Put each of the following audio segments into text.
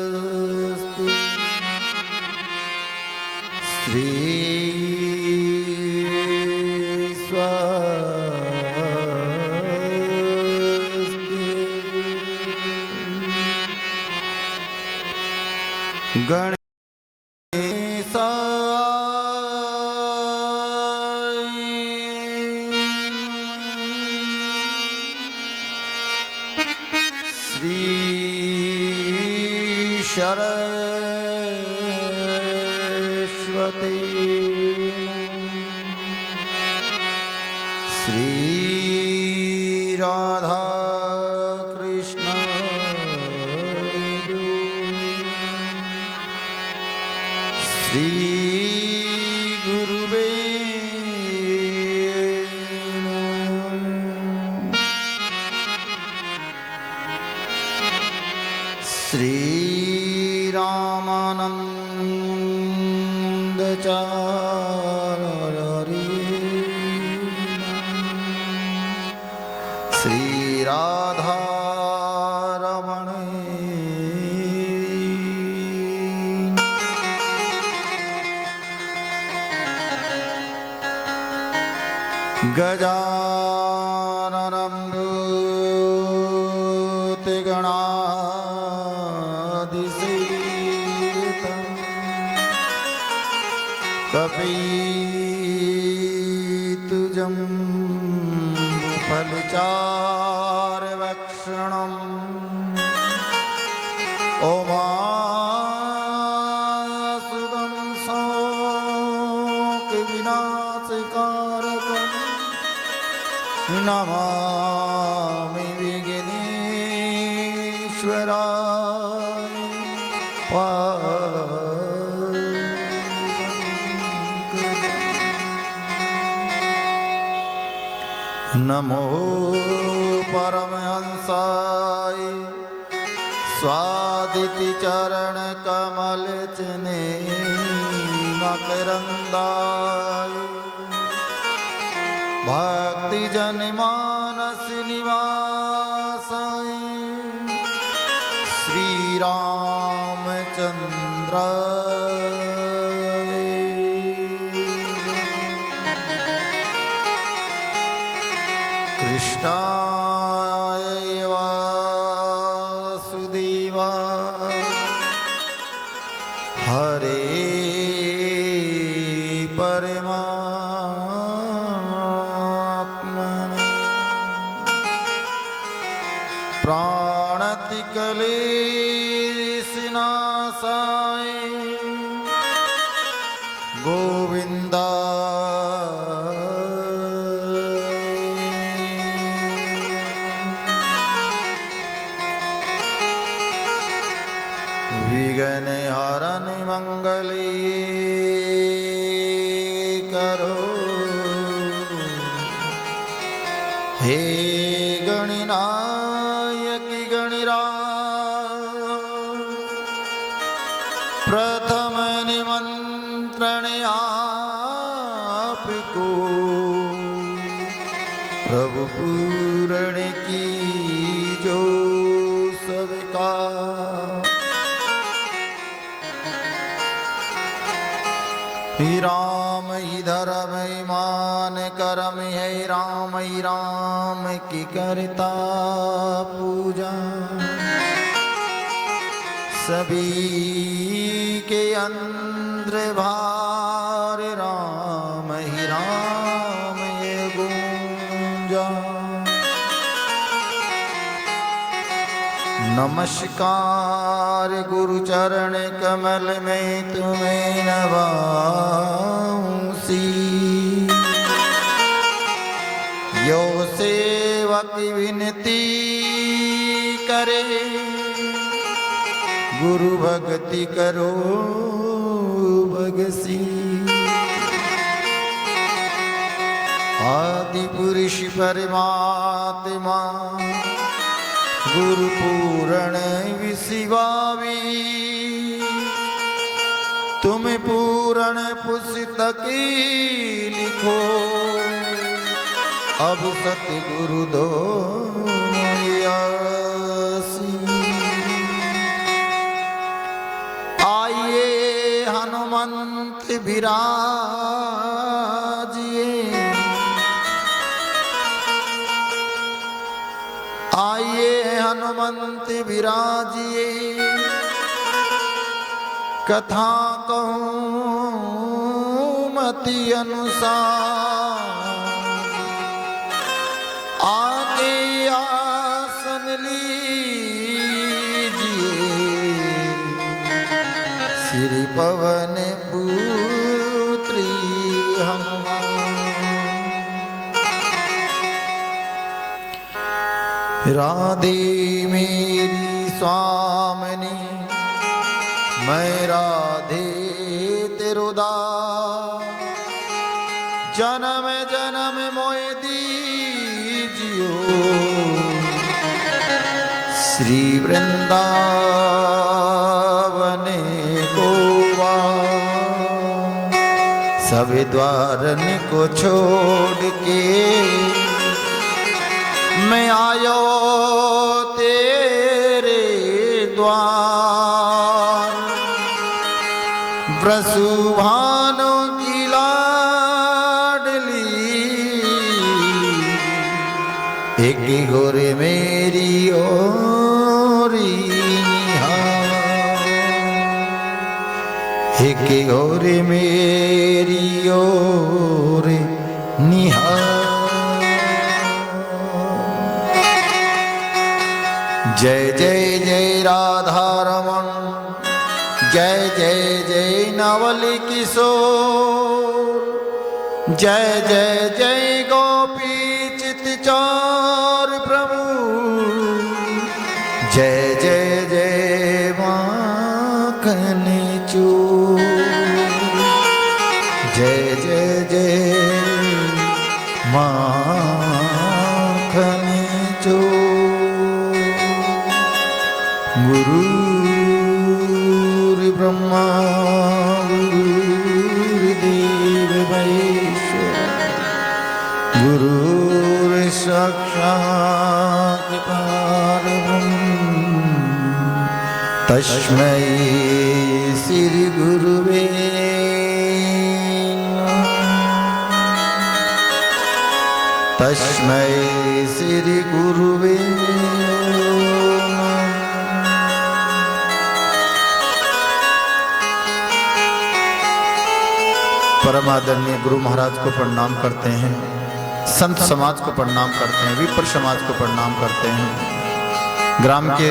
स्वस्ति श्री स्वस्ति श्री सरस्वती श्री राधा कृष्ण श्री गुरुवे श्री रामानंदचार्य श्री राधारमण गजाननं भूतगणाधिसेवितं कपितुजं फलचारवक्षणं ओमासुगं शोकविनाशकारकं नमामि विघ्नेश्वराय नमो परमहंसाय स्वादिति चरण कमल चने मकरंदाय भक्ति जन मानस निवासाय श्री रामचंद्र कृष्णाय वासुदेवाय हरे परमात्मने प्राणतिकलेशनाशाय गोविंदा विघ्न हरन मंगले करो हे गणनायकी गणराज प्रथम निमंत्रण आपको प्रभु पूर्ण की जो सबका ही राम ही धर्म ही मान करम है राम ही राम की करता पूजा सभी के अंदर भार राम ही राम ये गूंजा नमस्कार गुरु चरण कमल में तुम्हें नवाऊंसी यो सेवक विनती करे गुरु भक्ति करो भगसी आदि पुरुष परमात्मा गुरु पूर्ण विशिवावी तुम पूर्ण पुस्तक लिखो अब सतगुरु दो आसी। आइए हनुमंत विराजिए, आइए हनुमंत विराजिए, कथा कहूँ मति अनुसार। आगे आसन लीजिए, श्री पवन पुत्री हनुमान। राधे मेरी स्वामिनी, मैं राधे तेरो दास। जन्म जन्म मोय दीजियो, श्री वृंदावन को वास। सब द्वारन को छोड़ के मैं आयो तेरे द्वार। वसुभानु की लाडली, एक गोरे मेरी ओरी निहार। एक गोरे मेरी ओरी निहार। जय जय जय राधा रमण, जय जय जय नवल किशोर। जय जय जय गोपी चित चोर प्रभु। जय जय जय माखन चोर। जय जय जय माखन चोर। गुरुर्ब्रह्मा गुरुर्देव महेश्वरा, गुरुर्साक्षात् परब्रह्म। तस्मै श्री गुरुवे नमः। तस्मै श्री गुरुवे परमादरणीय गुरु महाराज को प्रणाम करते हैं, संत समाज को प्रणाम करते हैं, विप्र समाज को प्रणाम करते हैं, ग्राम के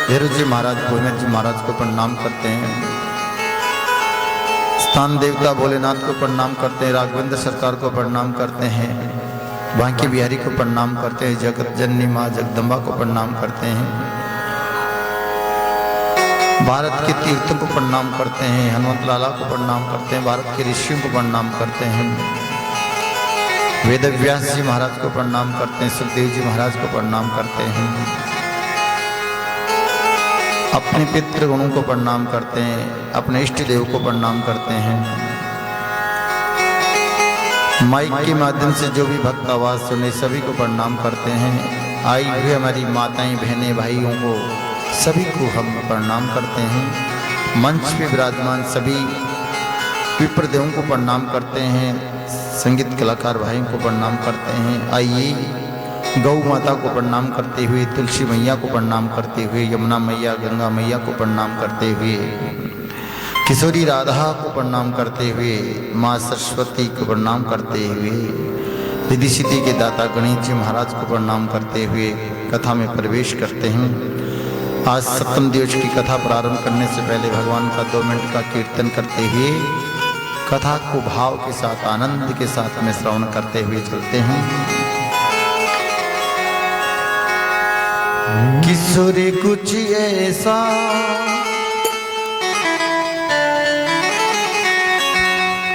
धीरू जी महाराज, भूमित जी महाराज को प्रणाम करते हैं, स्थान देवता भोलेनाथ को प्रणाम करते हैं, राघवेंद्र सरकार को प्रणाम करते हैं, बांके बिहारी को प्रणाम करते हैं, जगत जननी माँ जगदम्बा को प्रणाम करते हैं, भारत के तीर्थों को प्रणाम करते हैं, हनुमत लाला को प्रणाम करते हैं, भारत के ऋषियों को प्रणाम करते हैं, वेद व्यास जी महाराज को प्रणाम करते हैं, सुखदेव जी महाराज को प्रणाम करते हैं, अपने पितृगणों को प्रणाम करते हैं, अपने इष्ट देव को प्रणाम करते हैं। माइक के माध्यम से जो भी भक्त आवाज सुने सभी को प्रणाम करते हैं। आई हुई हमारी माताएं बहनें भाइयों को सभी को हम प्रणाम करते हैं। मंच पे विराजमान सभी विप्रदेवों को प्रणाम करते हैं, संगीत कलाकार भाइयों को प्रणाम करते हैं। आइए गौ माता को प्रणाम करते हुए, तुलसी मैया को प्रणाम करते हुए, यमुना मैया गंगा मैया को प्रणाम करते हुए, किशोरी राधा को प्रणाम करते हुए, माँ सरस्वती को प्रणाम करते हुए, रिद्धि सिद्धि के दाता गणेश जी महाराज को प्रणाम करते हुए कथा में प्रवेश करते हैं। आज सप्तम दिवस की कथा प्रारंभ करने से पहले भगवान का 2 मिनट का कीर्तन करते हुए कथा को भाव के साथ आनंद के साथ में श्रवण करते हुए चलते हैं। किशोरी कुछ ऐसा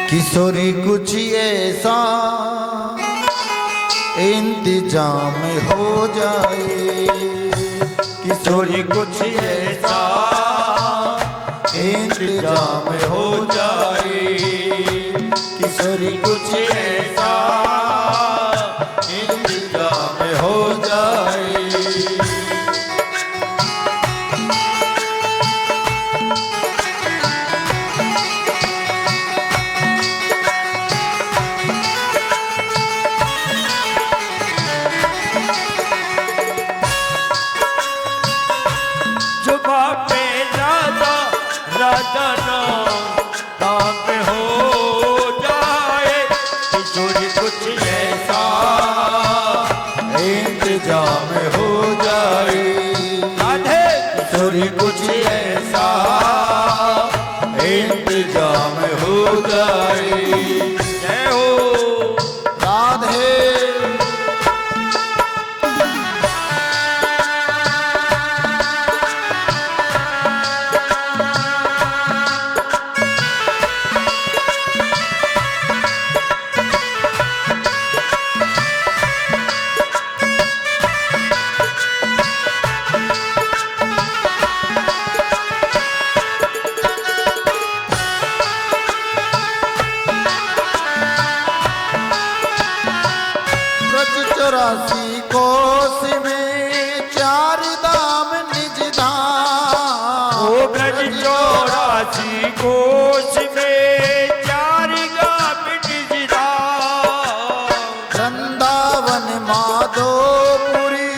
किशोरी कुछ ऐसा इंतजाम हो जाए। किशोरी कुछ ऐसा इंतजाम हो जाए। किशोरी कुछ ऐसा 84 कोस में चार धाम निज धाम। ओ ब्रज 84 कोस में चार धाम निज धाम। वृंदावन माधोपुरी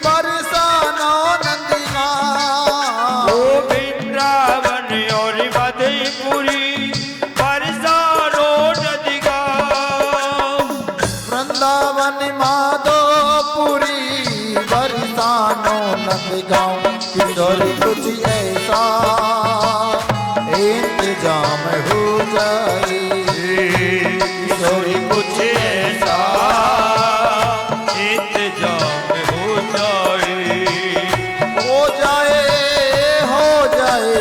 बरसाना नंदगांव। ओ वृंदावन और मधुपुरी बरसानो नंदगांव। वृंदावन माधोपुरी बरसानो नंदगांव। किशोर कुछ ऐसा इंतजाम हो जाए। किशोर कुछ ऐसा इंतजाम हो जाए। हो जाए हो जाए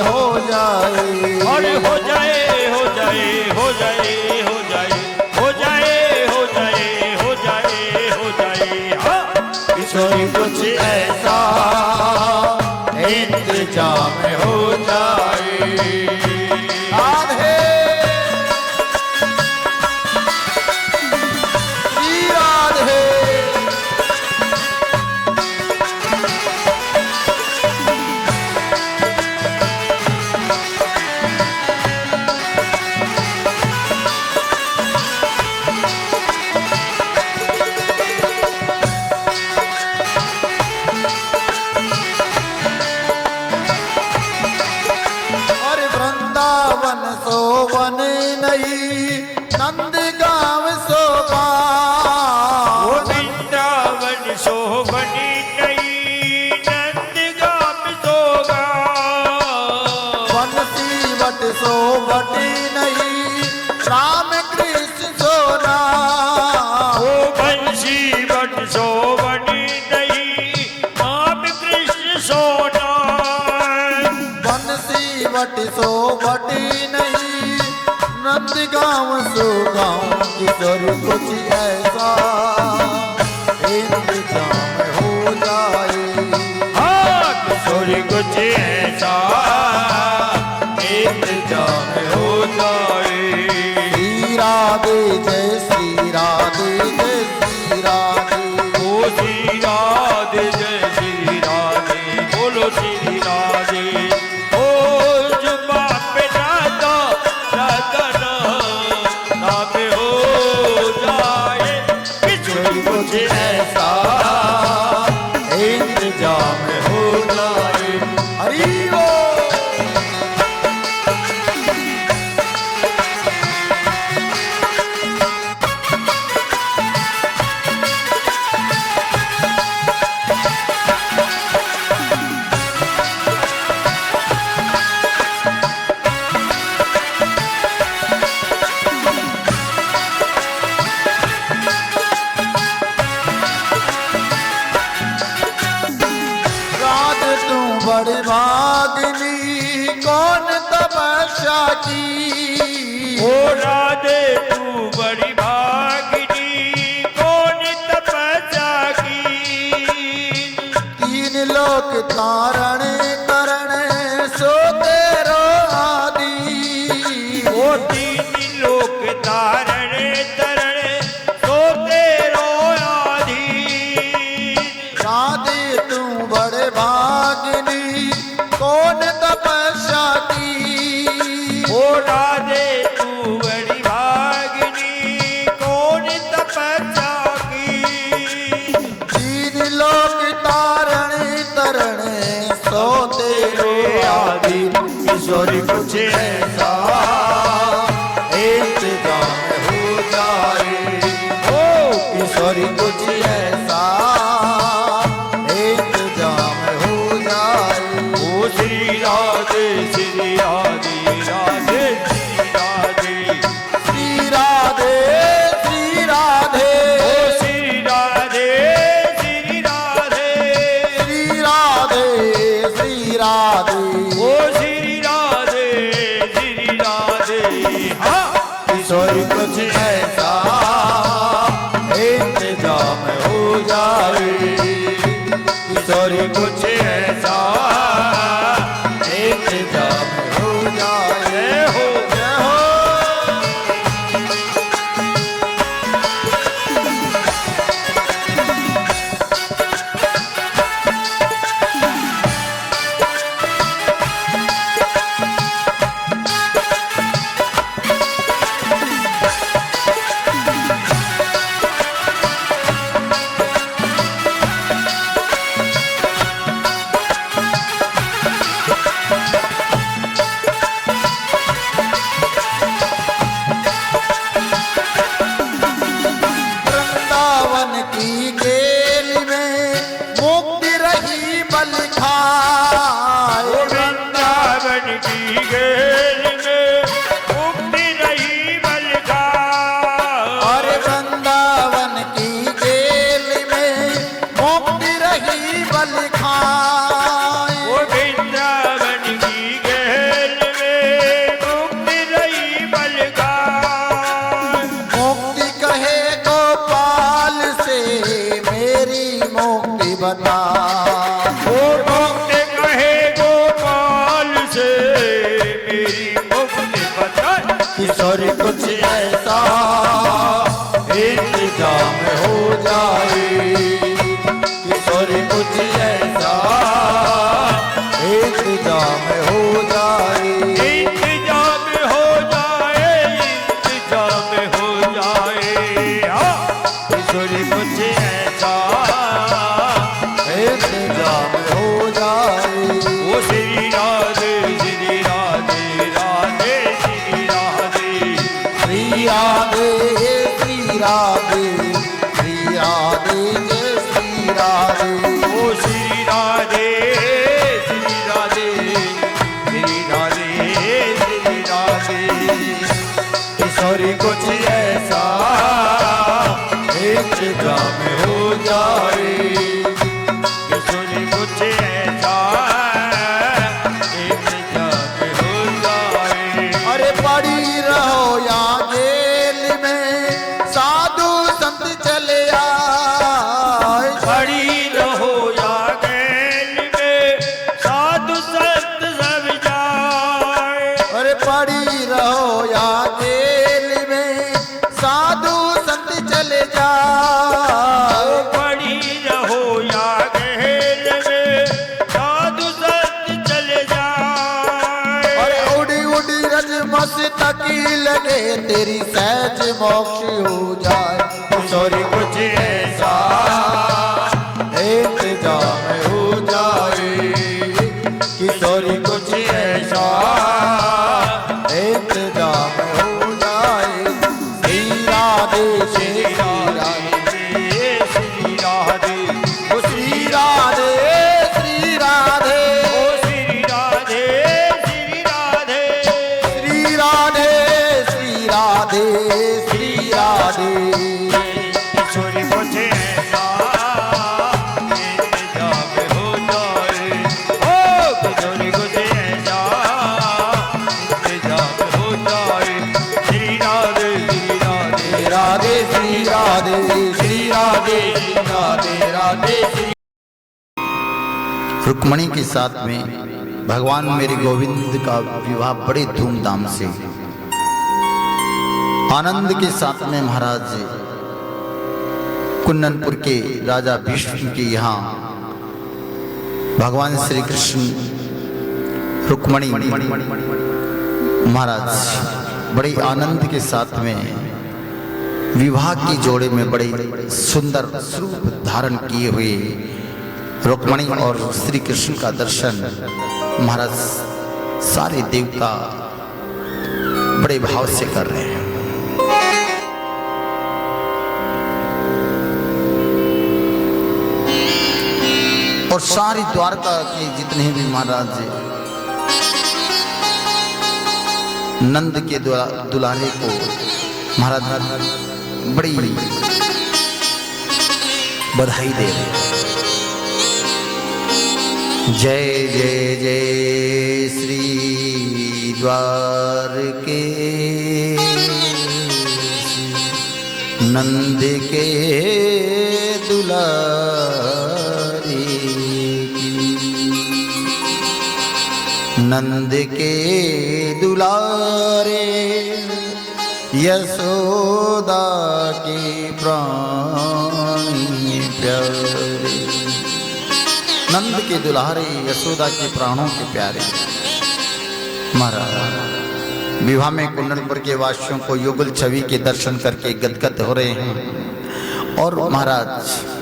हो जाए। अरे हो जाए हो जाए हो जाए हो जाए हो जाए हो जाए हो जाए हो जाए। हाँ किशोर कुछ ऐसा इंतजाम हो जाए। राधे श्री राधे। और वृंदावन सोवन नहीं नंदगांव शोभा। वो वृंदावन शोभनी नहीं नंदगांव शोभा। बंसी वट शोभती नहीं राम कृष्ण सोना। ओ बंशी बट शोभनी नहीं राम कृष्ण सोना। बंसी वट शोभती नहीं नंदगांव सुगांव। किशोर कुछ ऐसा इंतजाम हो जाए। हाँ किशोर कुछ ऐसा इंतजाम हो जाए। श्री राधे जय श्री राधे जय श्री राधे। ओ श्री राधे जय श्री राधे बोलो श्री राधे। ओ जुबा पे राधा राधा नाम हो जाए। किशोर कुछ ऐसा इंतजाम हो जाए। हरि बोल। राज तू बड़ी भागिनी कौन तपस्या की। ओ राधे तू बड़ी भागिनी कौन तपस्या की। तीन लोक तारण करण सो तेरो आदि। ओ तीन लोक तारण तरण सो तेरो आधि। राधे तू बड़े भागिनी कौन तपस्या की। ओ राधे तू बड़ी भागिनी कौन तपस्या की। तीन लोक तारण तरण सो तेरो आदि। किशोर कुछ ऐसा इंतजाम हो जाए। ओ किशोर कुछ ऐसा इंतजाम हो जाए। ओ श्री राधे श्री राधे राधे श्री राधे। श्री राधे श्री राधे। ओ श्री राधे श्री राधे श्री राधे श्री राधे। ओ श्री राधे श्री राधे। हाँ किशोर कुछ ऐसा इंतजाम हो जाए। किशोर कुछ ऐसा इंतजाम हो जाए। जय हो जय हो। वृंदावन की गेल में मुक्ति रही बल खाए। वृंदावन की गेल में मुक्ति रही बल खाए। अरे वृंदावन की गेल में मुक्ति रही बल खाए। वृंदावन की गेल में मुक्ति रही बल खाए। मुक्ति कहे गोपाल से मेरी मुक्ति बता। वो मुक्ति कहे गोपाल से मेरी मुक्ति बता। किशोर कुछ ऐसा इंतजाम हो जाए। किशोर कुछ ऐसा इंतजाम हो जाए। इंतजाम हो जाए, इंतजाम हो जाए। हाँ, किशोर कुछ ऐसा इंतजाम हो जाए। वो श्री राधे राधे राधे श्री राधे। श्री राधे श्री राधे श्री राधे जय श्री राधे। वो श्री राधे श्री राधे श्री राधे श्री राधे। किशोरी कुछ ऐसा इंतजाम हो जाए। किशोर कुछ ऐसा इंतजाम हो जाए। अरे पड़ी रहो या जेल में साधु संत चले आए। पड़ी रहो या गैल में साधु संत सब जाए। अरे पड़ी रहो या जेल में साधु संत चले जाए। पड़ी रहो या गैल में साधु संत चले जाए। अरे उड़ी उड़ी रज मस्तकी लगे तेरी सहज मोक्ष हो जाए। किशोरी कुछ ऐसा इंतजाम हो जाए। किशोरी कुछ ऐसा इंतजाम हो जाए। श्री राधे श्री राधे श्री राधे ओ श्री राधे श्री राधे ओ श्री राधे श्री राधे। श्री राधे श्री राधे श्री राधे। किशोर कुछ ऐसा इंतजाम हो जाए। ओ किशोर कुछ ऐसा इंतजाम हो जाए। श्री राधे राधे श्री राधे श्री राधे राधे राधे श्री। रुक्मणी के साथ में भगवान मेरे गोविंद का विवाह बड़े धूमधाम से आनंद के साथ में महाराज कुन्ननपुर के राजा भीष्म के यहाँ भगवान श्री कृष्ण रुक्मणी महाराज बड़े आनंद के साथ में विवाह की जोड़े में बड़े सुंदर स्वरूप धारण किए हुए रुक्मणी और श्री कृष्ण का दर्शन महाराज सारे देवता बड़े भाव से कर रहे हैं। और सारी द्वारका के जितने भी महाराज नंद के दुलारे को महाराज बड़ी बधाई दे रहे हैं। जय जय जय श्री द्वारके नंद के दुलारे की। नंद के दुलारे यशोदा के प्राणी प्यारे। नंद के दुलारे यशोदा के प्राणों के प्यारे। महाराज विवाह में कुंडनपुर के वासियों को युगल छवि के दर्शन करके गदगद हो रहे हैं। और महाराज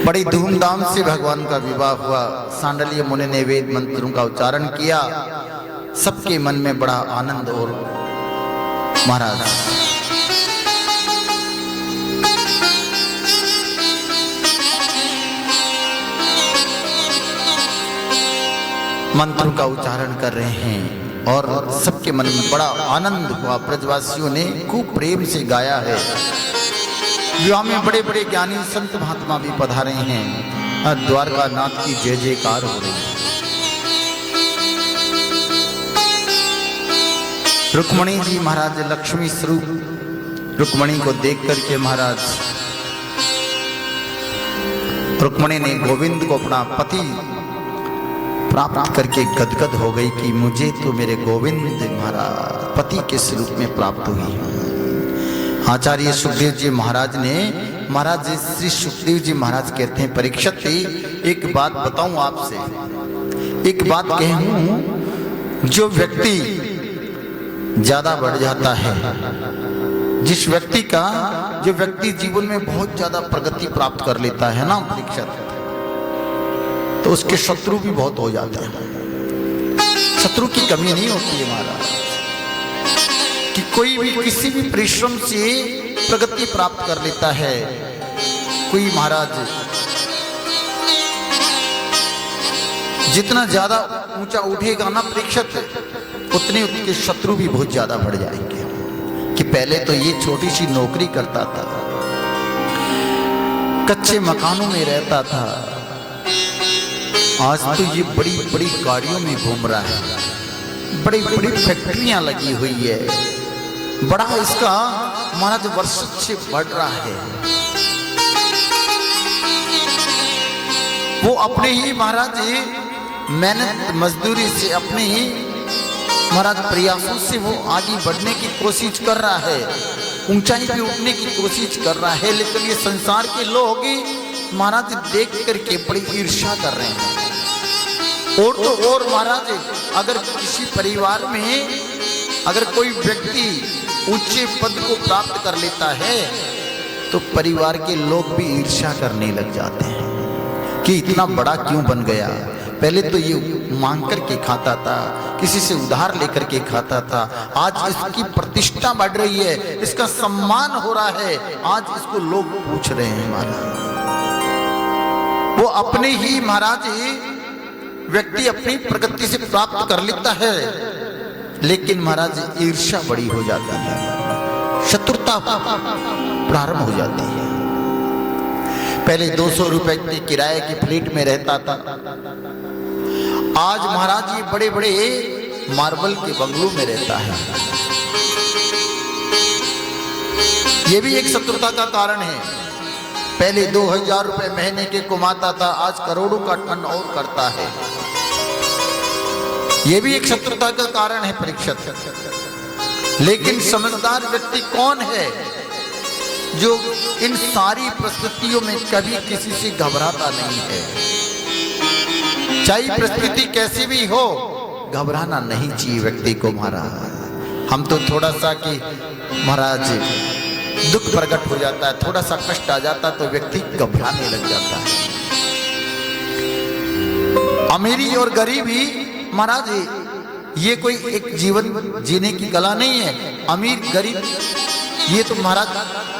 बड़ी धूमधाम से भगवान का विवाह हुआ। सांडल्य मुनि ने वेद मंत्रों का उच्चारण किया। सबके मन में बड़ा आनंद। और महाराज मंत्रों का उच्चारण कर रहे हैं और सबके मन में बड़ा आनंद हुआ। ब्रजवासियों ने खूब प्रेम से गाया है। विवाह में बड़े बड़े ज्ञानी संत महात्मा भी पधारे हैं। द्वारका नाथ की जय जयकार हो रही है। रुक्मणी जी महाराज लक्ष्मी स्वरूप रुक्मणी को देख करके महाराज रुक्मणी ने गोविंद को अपना पति प्राप्त करके गदगद हो गई कि मुझे तो मेरे गोविंद महाराज पति के स्वरूप में प्राप्त हुई है। आचार्य सुखदेव जी महाराज ने महाराज श्री सुखदेव जी महाराज कहते हैं, परीक्षित एक बात बताऊं आपसे, एक बात कहूं, जो व्यक्ति ज्यादा बढ़ जाता है, जिस व्यक्ति का जो व्यक्ति जीवन में बहुत ज्यादा प्रगति प्राप्त कर लेता है ना परीक्षित, तो उसके शत्रु भी बहुत हो जाते हैं। शत्रु की कमी नहीं होती है महाराज, कि कोई भी किसी भी परिश्रम से प्रगति प्राप्त कर लेता है। कोई महाराज जितना ज्यादा ऊंचा उठेगा ना परीक्षित, उतने उसके शत्रु भी बहुत ज्यादा बढ़ जाएंगे। कि पहले तो ये छोटी सी नौकरी करता था, कच्चे मकानों में रहता था, आज तो ये बड़ी बड़ी गाड़ियों में घूम रहा है, बड़ी बड़ी फैक्ट्रियां लगी हुई है, बड़ा इसका महाराज वर्ष से बढ़ रहा है। वो अपने ही महाराज मेहनत मजदूरी से, अपने ही महाराज प्रयासों से वो आगे बढ़ने की कोशिश कर रहा है, ऊंचाई पे उठने की कोशिश कर रहा है। लेकिन ये संसार के लोग महाराज देख करके बड़ी ईर्ष्या कर रहे हैं। और तो और महाराज, अगर किसी परिवार में अगर कोई व्यक्ति ऊंचे पद को प्राप्त कर लेता है, तो परिवार के लोग भी ईर्ष्या करने लग जाते हैं कि इतना बड़ा क्यों बन गया। पहले तो ये मांग करके खाता था, किसी से उधार लेकर के खाता था, आज इसकी प्रतिष्ठा बढ़ रही है, इसका सम्मान हो रहा है, आज इसको लोग पूछ रहे हैं महाराज। वो अपने ही महाराज व्यक्ति अपनी प्रगति से प्राप्त कर लेता है, लेकिन महाराज ईर्ष्या बड़ी हो जाती है, शत्रुता प्रारंभ हो जाती है। पहले 200 रुपए के किराए की फ्लैट में रहता था, आज महाराज ये बड़े बड़े मार्बल के बंगलों में रहता है। ये भी एक शत्रुता का कारण है। पहले 2000 रुपए महीने के कमाता था, आज करोड़ों का टर्न और करता है। ये भी एक शत्रुता का कारण है परीक्षित। लेकिन समझदार व्यक्ति कौन है, जो इन सारी परिस्थितियों में कभी किसी से घबराता नहीं है। चाहे परिस्थिति कैसी भी हो, घबराना नहीं चाहिए व्यक्ति को महाराज। हम तो थोड़ा सा कि महाराज दुख प्रकट हो जाता है, थोड़ा सा कष्ट आ जाता है, तो व्यक्ति घबराने लग जाता है। अमीरी और गरीबी महाराज ये कोई एक जीवन जीने की कला नहीं है। अमीर गरीब ये तो महाराज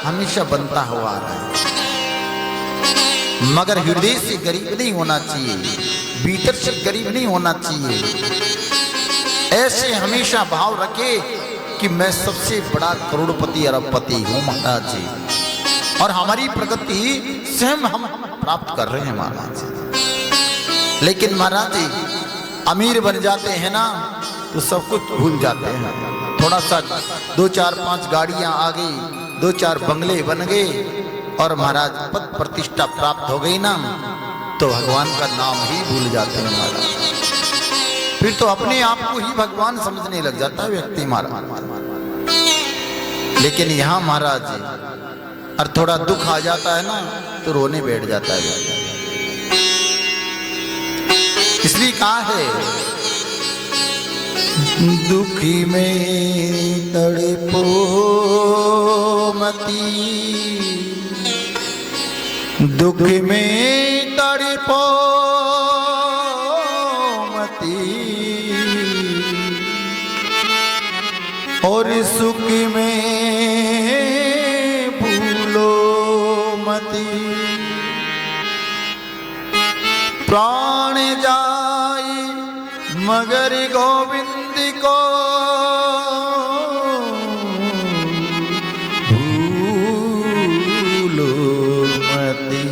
हमेशा बनता हुआ आ रहा है, मगर हृदय से गरीब नहीं होना चाहिए, भीतर से गरीब नहीं होना चाहिए। ऐसे हमेशा भाव रखे कि मैं सबसे बड़ा करोड़पति अरबपति हूं महाराज जी, और हमारी प्रगति स्वयं हम प्राप्त कर रहे हैं महाराज। लेकिन महाराज जी अमीर बन जाते हैं ना, तो सब कुछ भूल जाते हैं। थोड़ा सा 2 4 5 गाड़ियां आ गई, 2 4 बंगले बन गए, और महाराज पद प्रतिष्ठा प्राप्त हो गई ना, तो भगवान का नाम ही भूल जाते हैं महाराज। फिर तो अपने आप को ही भगवान समझने लग जाता है व्यक्ति महाराज। लेकिन यहाँ महाराज और थोड़ा दुख आ जाता है ना, तो रोने बैठ जाता है। इसलिए कहा है, दुखी में तड़पो मती, दुख में तड़पो मती, और सुख में भूलो मती। प्राण जाए मगर गोविंद को भूलो मती।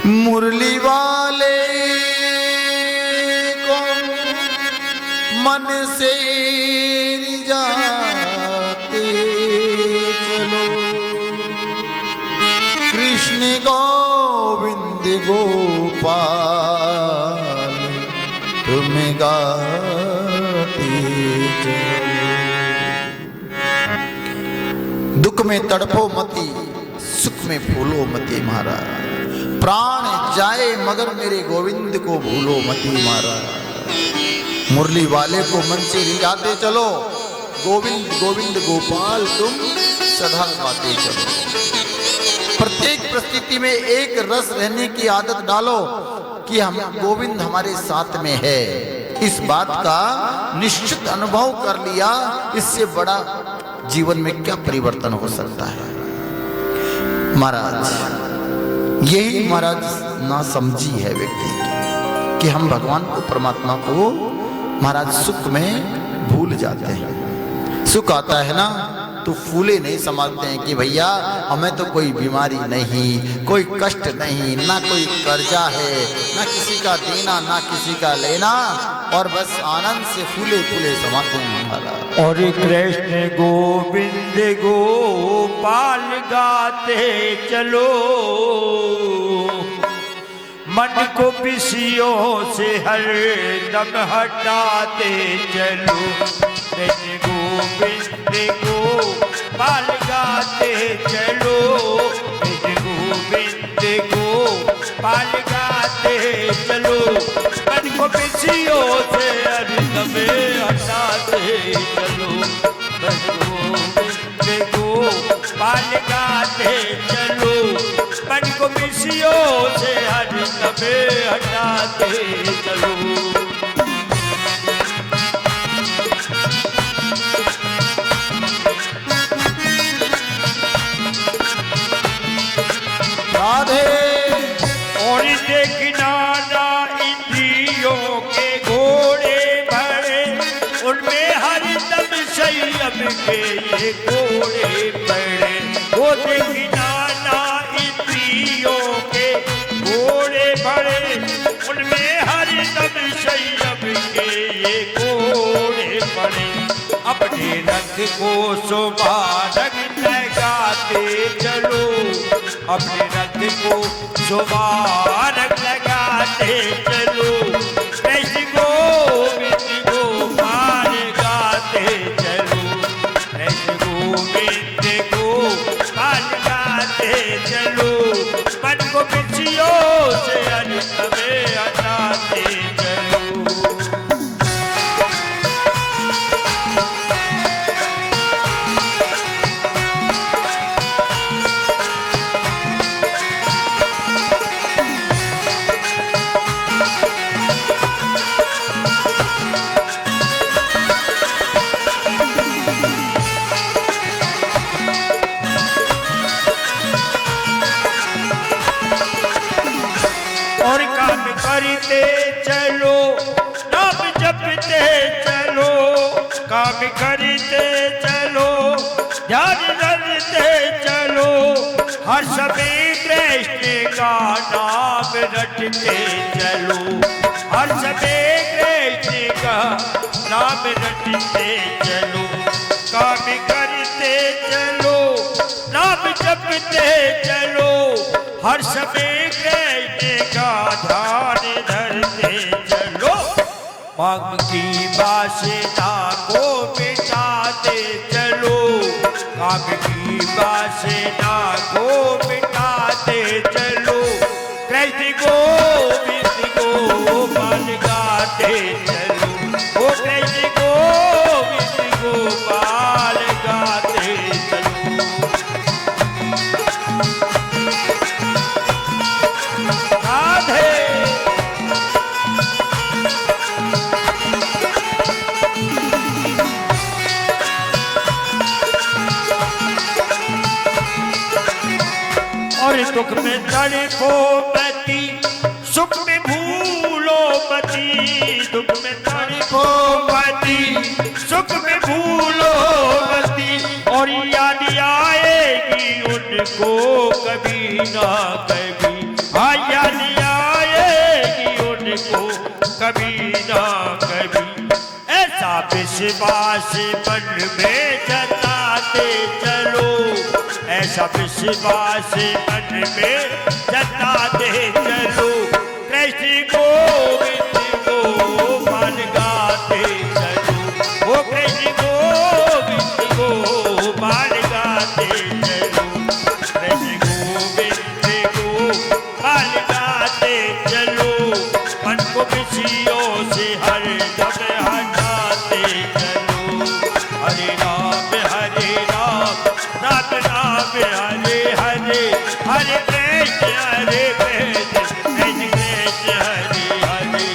मुरली वाले को मन से जाते चलो। कृष्ण गोविंद गोपाल तुम्हें गाते चलो। दुख में तड़पो मती, सुख में फूलो मती महाराज। प्राण जाए मगर मेरे गोविंद को भूलो मती महाराज। मुरली वाले को मन से रिझाते चलो। गोविंद गोविंद गोपाल तुम सदा गाते चलो। प्रत्येक परिस्थिति में एक रस रहने की आदत डालो कि हम गोविंद हमारे साथ में है। इस बात का निश्चित अनुभव कर लिया, इससे बड़ा जीवन में क्या परिवर्तन हो सकता है। महाराज यही महाराज ना समझी है व्यक्ति कि हम भगवान को, परमात्मा को महाराज सुख में भूल जाते हैं। सुख आता है ना तो फूले नहीं समझते हैं कि भैया हमें तो कोई बीमारी नहीं, कोई कष्ट नहीं, ना कोई कर्जा है, ना किसी का देना ना किसी का लेना, और बस आनंद से फूले फूले समाते हैं महाराज। और कृष्ण गोविंद गोपाल गाते चलो। मन को विषयों से हर दम हटाते चलो। कृष्ण गोविंद गोपाल गाते चलो। कृष्ण गोविंद गोपाल गाते चलो। मन को विषयों से हर दम हटाते चलो। कृष्ण गोविंद गोपाल गाते चलो। मन को विषयों से हर दबे हटाते चलो। राधे। और देखना ना इंद्रियों के घोड़े भरे, उनमें हर दम संयम के ये घोड़े पड़े। वो देखना ना इंद्रियों के घोड़े भरे, उनमें हर दम संयम के ये घोड़े पड़े। अपने रंग को सुमारक लगाते चलो। अपने रंग को सुमारक लगाते चलो। कृष्ण गोविंद गोपाल गाते चलो। कृष्ण गोविंद गोपाल गाते चलो। मन को विषयों से हर दबे हटाते चलो। और काम करते चलो, नाम जपते चलो। काम करते चलो, ध्यान रखते चलो। हर समय कृष्ण का नाम रटते चलो। हर समय कृष्ण का नाम रटते चलो। काम करते चलो, नाम जपते चलो। हर समय कृष्ण का ध्यान धरते चलो। मांग की वासना को मिटाते चलो। काम की वासना को मिटाते चलो। कृष्ण गोविंद गोपाल गाते चलो। ओ कृष्ण गोविंद गोपाल गाते चलो। राधे। और दुख में तड़पो मती, सुख में भूलो दीपक में भूलो मस्ती और याद आएगी उनको कभी ना कभी, हाँ याद आएगी उनको कभी ना कभी। ऐसा विश्वास मन में जताते चलो, ऐसा विश्वास मन में जताते चलो, कृष्ण गोविंद गोपाल गाते चलो, वो कृष्ण गोविंद गोपाल गाते चलो, कृष्ण गोविंद गोपाल गाते चलो, मन को खुशियों से हर दम हटाते चलो। हरे राम राम राम हरे हरे, हरे कृष्ण कृष्ण कृष्ण हरे हरे,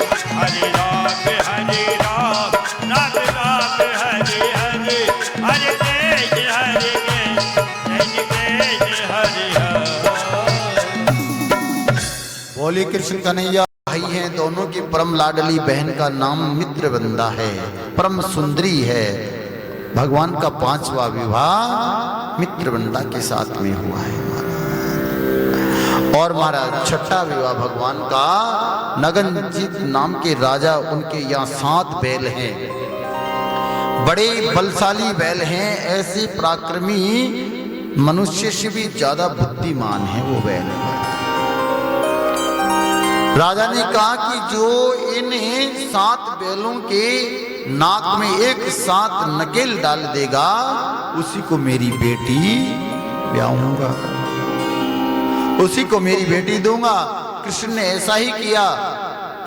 हरे राम राम राम हरे हरे, हरे कृष्ण कृष्ण हरे हरे। बोले कृष्ण कन्हैया। भाई हैं दोनों की परम लाडली बहन का नाम मित्रवृंदा है, परम सुंदरी है। भगवान का 5वां विवाह मित्रवृंदा के साथ में हुआ है महाराज। और महाराज 6ठा विवाह भगवान का नगनजीत नाम के राजा, उनके यहाँ 7 बैल हैं, बड़े बलशाली बैल हैं, ऐसे पराक्रमी मनुष्य से भी ज्यादा बुद्धिमान है वो बैल। राजा ने कहा कि जो इन 7 बैलों के नाक में एक साथ नकेल डाल देगा उसी को मेरी बेटी ब्याहूंगा, उसी को मेरी बेटी दूंगा। कृष्ण ने ऐसा ही किया।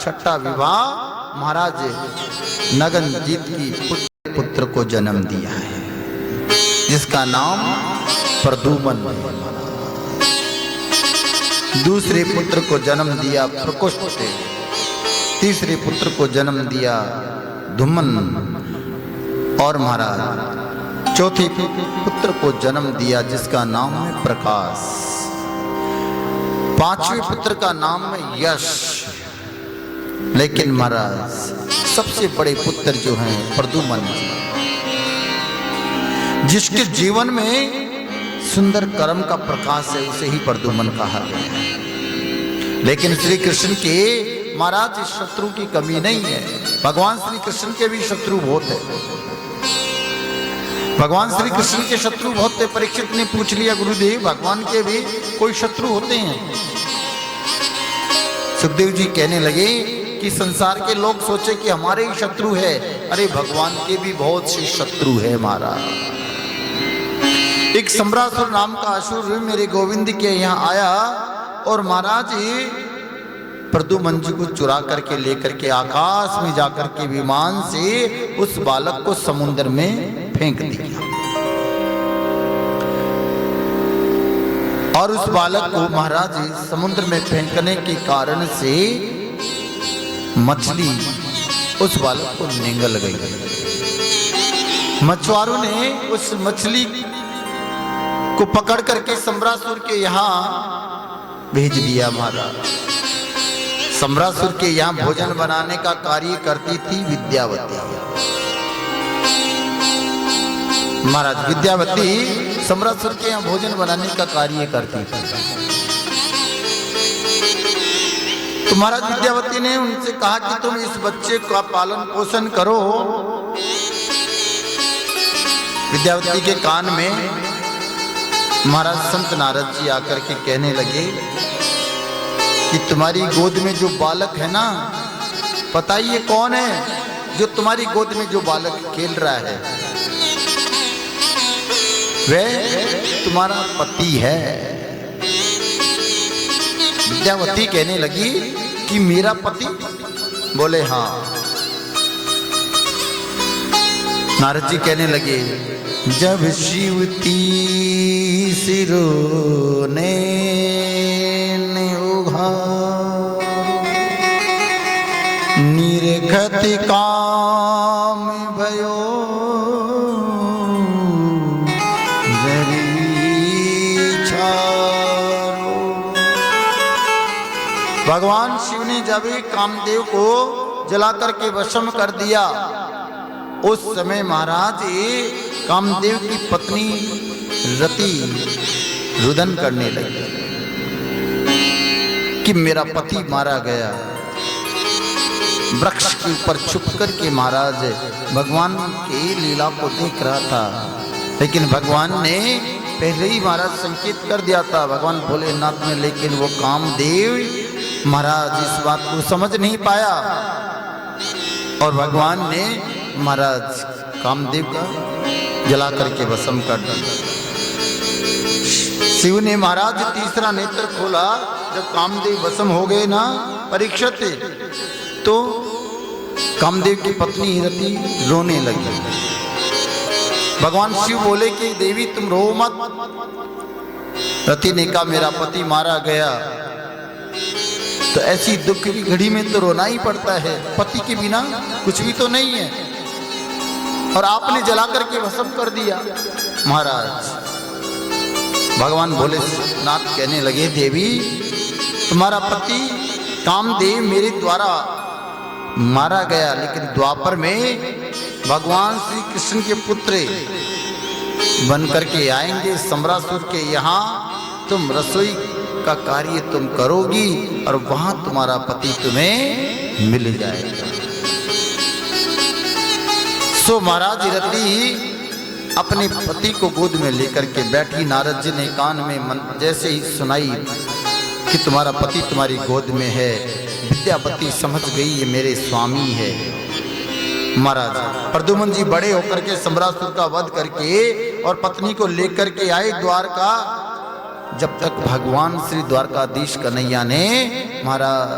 6ठा विवाह महाराज नगनजीत की पुत्र को जन्म दिया है, जिसका नाम प्रद्युम्न है। दूसरे पुत्र को जन्म दिया प्रकोष्ठ, तीसरे पुत्र को जन्म दिया धुमन, और महाराज चौथे पुत्र को जन्म दिया जिसका नाम है प्रकाश। 5वें पुत्र का नाम है यश। लेकिन महाराज सबसे बड़े पुत्र जो हैं प्रद्युम्न, जिसके जीवन में सुंदर कर्म का प्रकाश है, उसे ही प्रद्युम्न कहा गया है। लेकिन श्री कृष्ण के महाराज शत्रु की कमी नहीं है। भगवान श्री कृष्ण के भी शत्रु बहुत है। भगवान श्री कृष्ण के शत्रु बहुत है। परीक्षित ने पूछ लिया गुरुदेव भगवान के भी कोई शत्रु होते हैं? सुखदेव जी कहने लगे कि संसार के लोग सोचे कि हमारे ही शत्रु है, अरे भगवान के भी बहुत से शत्रु है महाराज। एक सम्रासुर नाम का असुर मेरे गोविंद के यहाँ आया और महाराज प्रद्युम्न जी को चुरा करके लेकर के आकाश में जाकर के विमान से उस बालक को समुद्र में फेंक दिया। और उस बालक को महाराज समुद्र में फेंकने के कारण से मछली उस बालक को निगल गई। मछुआरों ने उस मछली को पकड़ करके सम्रासुर के यहाँ भेज दिया महाराज। सम्रासुर के यहाँ भोजन बनाने का कार्य करती थी विद्यावती। महाराज विद्यावती सम्रासुर के यहाँ भोजन बनाने का कार्य करती थी। तो महाराज विद्यावती ने उनसे कहा कि तुम इस बच्चे का पालन पोषण करो। विद्यावती के कान में महाराज संत नारद जी आकर के कहने लगे कि तुम्हारी गोद में जो बालक है ना, पता ही ये कौन है जो तुम्हारी गोद में जो बालक खेल रहा है? वह तुम्हारा पति है। विद्यावती कहने लगी कि मेरा पति? बोले हाँ। नारद जी कहने लगे जब शिवती सिरोने उघा निर्घत काम भयो भगवान शिव ने जब कामदेव को जला करके वशम कर दिया उस समय महाराज कामदेव की पत्नी रति रुदन करने लगी कि मेरा पति मारा गया। वृक्ष के ऊपर छुप करके महाराज भगवान की लीला को देख रहा था, लेकिन भगवान ने पहले ही महाराज संकेत कर दिया था भगवान भोलेनाथ ने, लेकिन वो कामदेव महाराज इस बात को समझ नहीं पाया और भगवान ने महाराज कामदेव का जला करके भस्म कर दिया। शिव ने महाराज तीसरा नेत्र खोला, जब कामदेव भस्म हो गए ना परीक्षित, तो कामदेव की पत्नी रति रोने लगी। भगवान शिव बोले कि देवी तुम रो मत। रति ने कहा मेरा पति मारा गया, तो ऐसी दुख की घड़ी में तो रोना ही पड़ता है, पति के बिना कुछ भी तो नहीं है, और आपने जला करके भस्म कर दिया। महाराज भगवान भोलेनाथ कहने लगे देवी तुम्हारा पति कामदेव मेरे द्वारा मारा गया, लेकिन द्वापर में भगवान श्री कृष्ण के पुत्र बन करके आएंगे सम्रासुर के यहाँ, तुम रसोई का कार्य तुम करोगी और वहां तुम्हारा पति तुम्हें मिल जाएगा। सो महाराज रति अपने पति को गोद में लेकर के बैठी। नारद जी ने कान में जैसे ही सुनाई कि तुम्हारा पति तुम्हारी गोद में है, विद्यापति समझ गई ये मेरे स्वामी है। महाराज प्रद्युम्न जी बड़े होकर के सम्रासुर का वध करके और पत्नी को लेकर के आए द्वारका। जब तक भगवान श्री द्वारकाधीश कन्हैया ने महाराज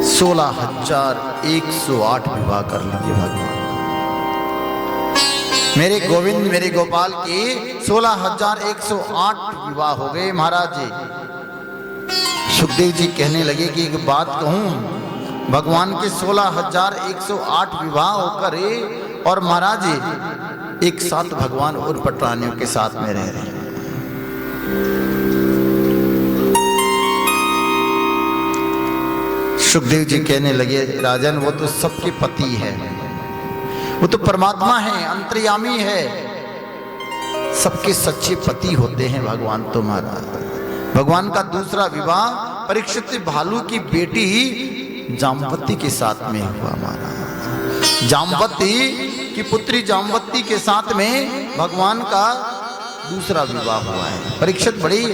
16,108 विवाह कर लिए। भगवान मेरे गोविंद मेरे गोपाल के 16,108 विवाह हो गए। महाराज जी सुखदेव जी कहने लगे कि एक बात कहूं, भगवान के 16,108 विवाह होकर और महाराज जी एक साथ भगवान और पटरानियों के साथ में रह रहे हैं। सुखदेव जी कहने लगे राजन वो तो सबके पति है, वो तो परमात्मा है, अंतर्यामी है, सबके सच्चे पति होते हैं भगवान तुम्हारा। भगवान का दूसरा विवाह परीक्षित भालू की बेटी जामवती के साथ में हुआ। हमारा जामवती की पुत्री जामवती के साथ में भगवान का दूसरा विवाह हुआ है। परीक्षित बड़ी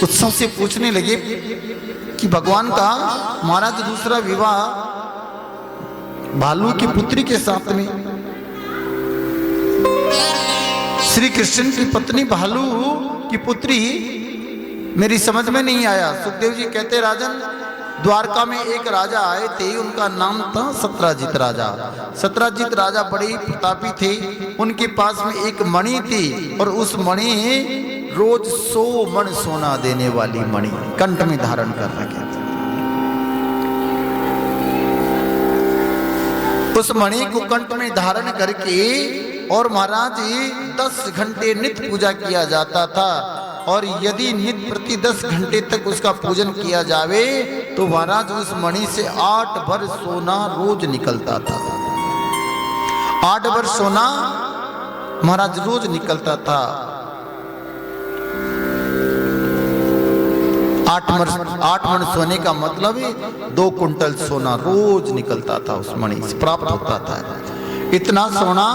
उत्सव से पूछने लगे कि भगवान का महाराज दूसरा विवाह भालू की पुत्री के साथ में, श्री कृष्ण की पत्नी भालू की पुत्री, मेरी समझ में नहीं आया। सुखदेव जी कहते राजन द्वारका में एक राजा आए थे, उनका नाम था सत्राजित राजा। सत्राजित राजा बड़े ही प्रतापी थे, उनके पास में एक मणि थी और उस मणि रोज 100 मण सोना देने वाली मणि कंठ में धारण कर रखे थे। उस मणि को कंठ में धारण करके और महाराज 10 घंटे नित्य पूजा किया जाता था, और यदि नित्य प्रति 10 घंटे तक उसका पूजन किया जावे तो महाराज उस मणि से 8 भर सोना रोज निकलता था। 8 भर सोना महाराज रोज निकलता था। 8 मन सोने का मतलब 2 कुंटल सोना रोज निकलता था, उस मणि से प्राप्त होता था। इतना सोना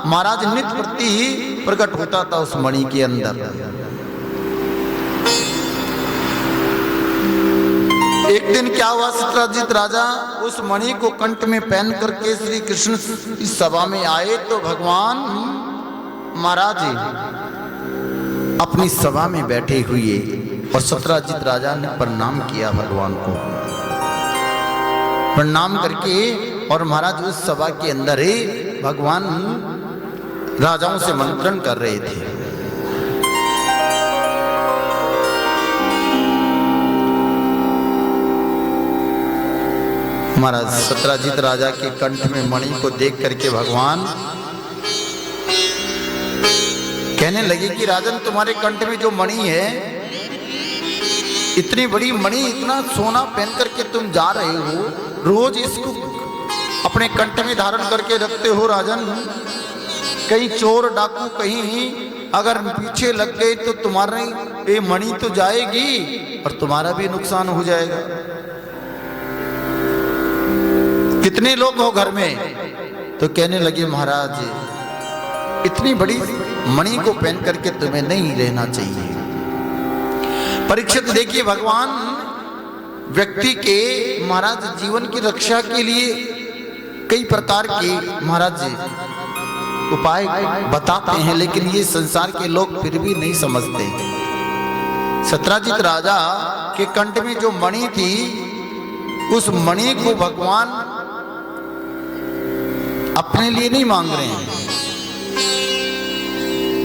महाराज नित्य प्रति प्रकट होता था उस मणि के अंदर। एक दिन क्या हुआ, सत्राजित राजा उस मणि को कंठ में पहन करके श्री कृष्ण इस सभा में आए तो भगवान महाराज अपनी सभा में बैठे हुए और सत्राजित राजा ने प्रणाम किया भगवान को। प्रणाम करके और महाराज उस सभा के अंदर ही भगवान राजाओं से मंत्रण कर रहे थे। महाराज सत्राजित राजा के कंठ में मणि को देख करके भगवान कहने लगे कि राजन तुम्हारे कंठ में जो मणि है, इतनी बड़ी मणि, इतना सोना पहन करके तुम जा रहे हो, रोज इसको अपने कंठ में धारण करके रखते हो राजन। कहीं चोर डाकू कहीं अगर पीछे लग गए तो तुम्हारी ये मणि तो जाएगी और तुम्हारा भी नुकसान हो जाएगा। कितने लोग हो घर में? तो कहने लगे महाराज इतनी बड़ी मणि को पहन करके तुम्हें नहीं रहना चाहिए। परीक्षित देखिए, भगवान व्यक्ति के महाराज जीवन की रक्षा के लिए कई प्रकार के महाराज उपाय बताते हैं, लेकिन ये संसार के लोग फिर भी नहीं समझते। सत्राजित राजा के कंठ में जो मणि थी, उस मणि को भगवान अपने लिए नहीं मांग रहे हैं,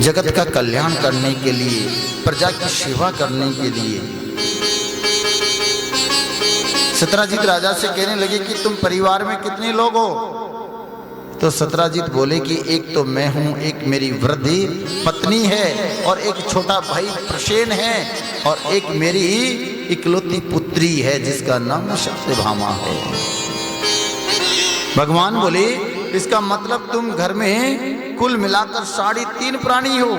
जगत का कल्याण करने के लिए, प्रजा की सेवा करने के लिए। सत्राजित राजा से कहने लगे कि तुम परिवार में कितने लोग हो? तो सत्राजित बोले कि एक तो मैं हूं, एक मेरी वृद्धि पत्नी है और एक छोटा भाई प्रसेन है और एक मेरी इकलौती पुत्री है जिसका नाम सत्यभामा है। भगवान बोले इसका मतलब तुम घर में कुल मिलाकर 3.5 प्राणी हो।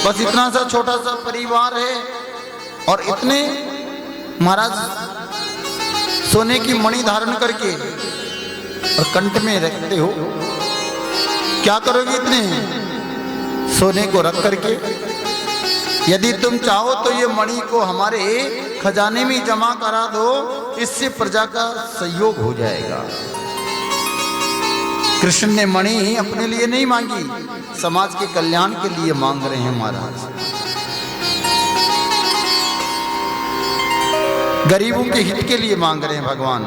बस इतना सा छोटा सा परिवार है और इतने महाराज सोने की मणि धारण करके और कंठ में रखते हो। क्या करोगे इतने सोने को रख करके? यदि तुम चाहो तो ये मणि को हमारे खजाने में जमा करा दो, इससे प्रजा का सहयोग हो जाएगा। कृष्ण ने मणि अपने लिए नहीं मांगी, समाज के कल्याण के लिए मांग रहे हैं महाराज। गरीबों के हित के लिए मांग रहे हैं भगवान,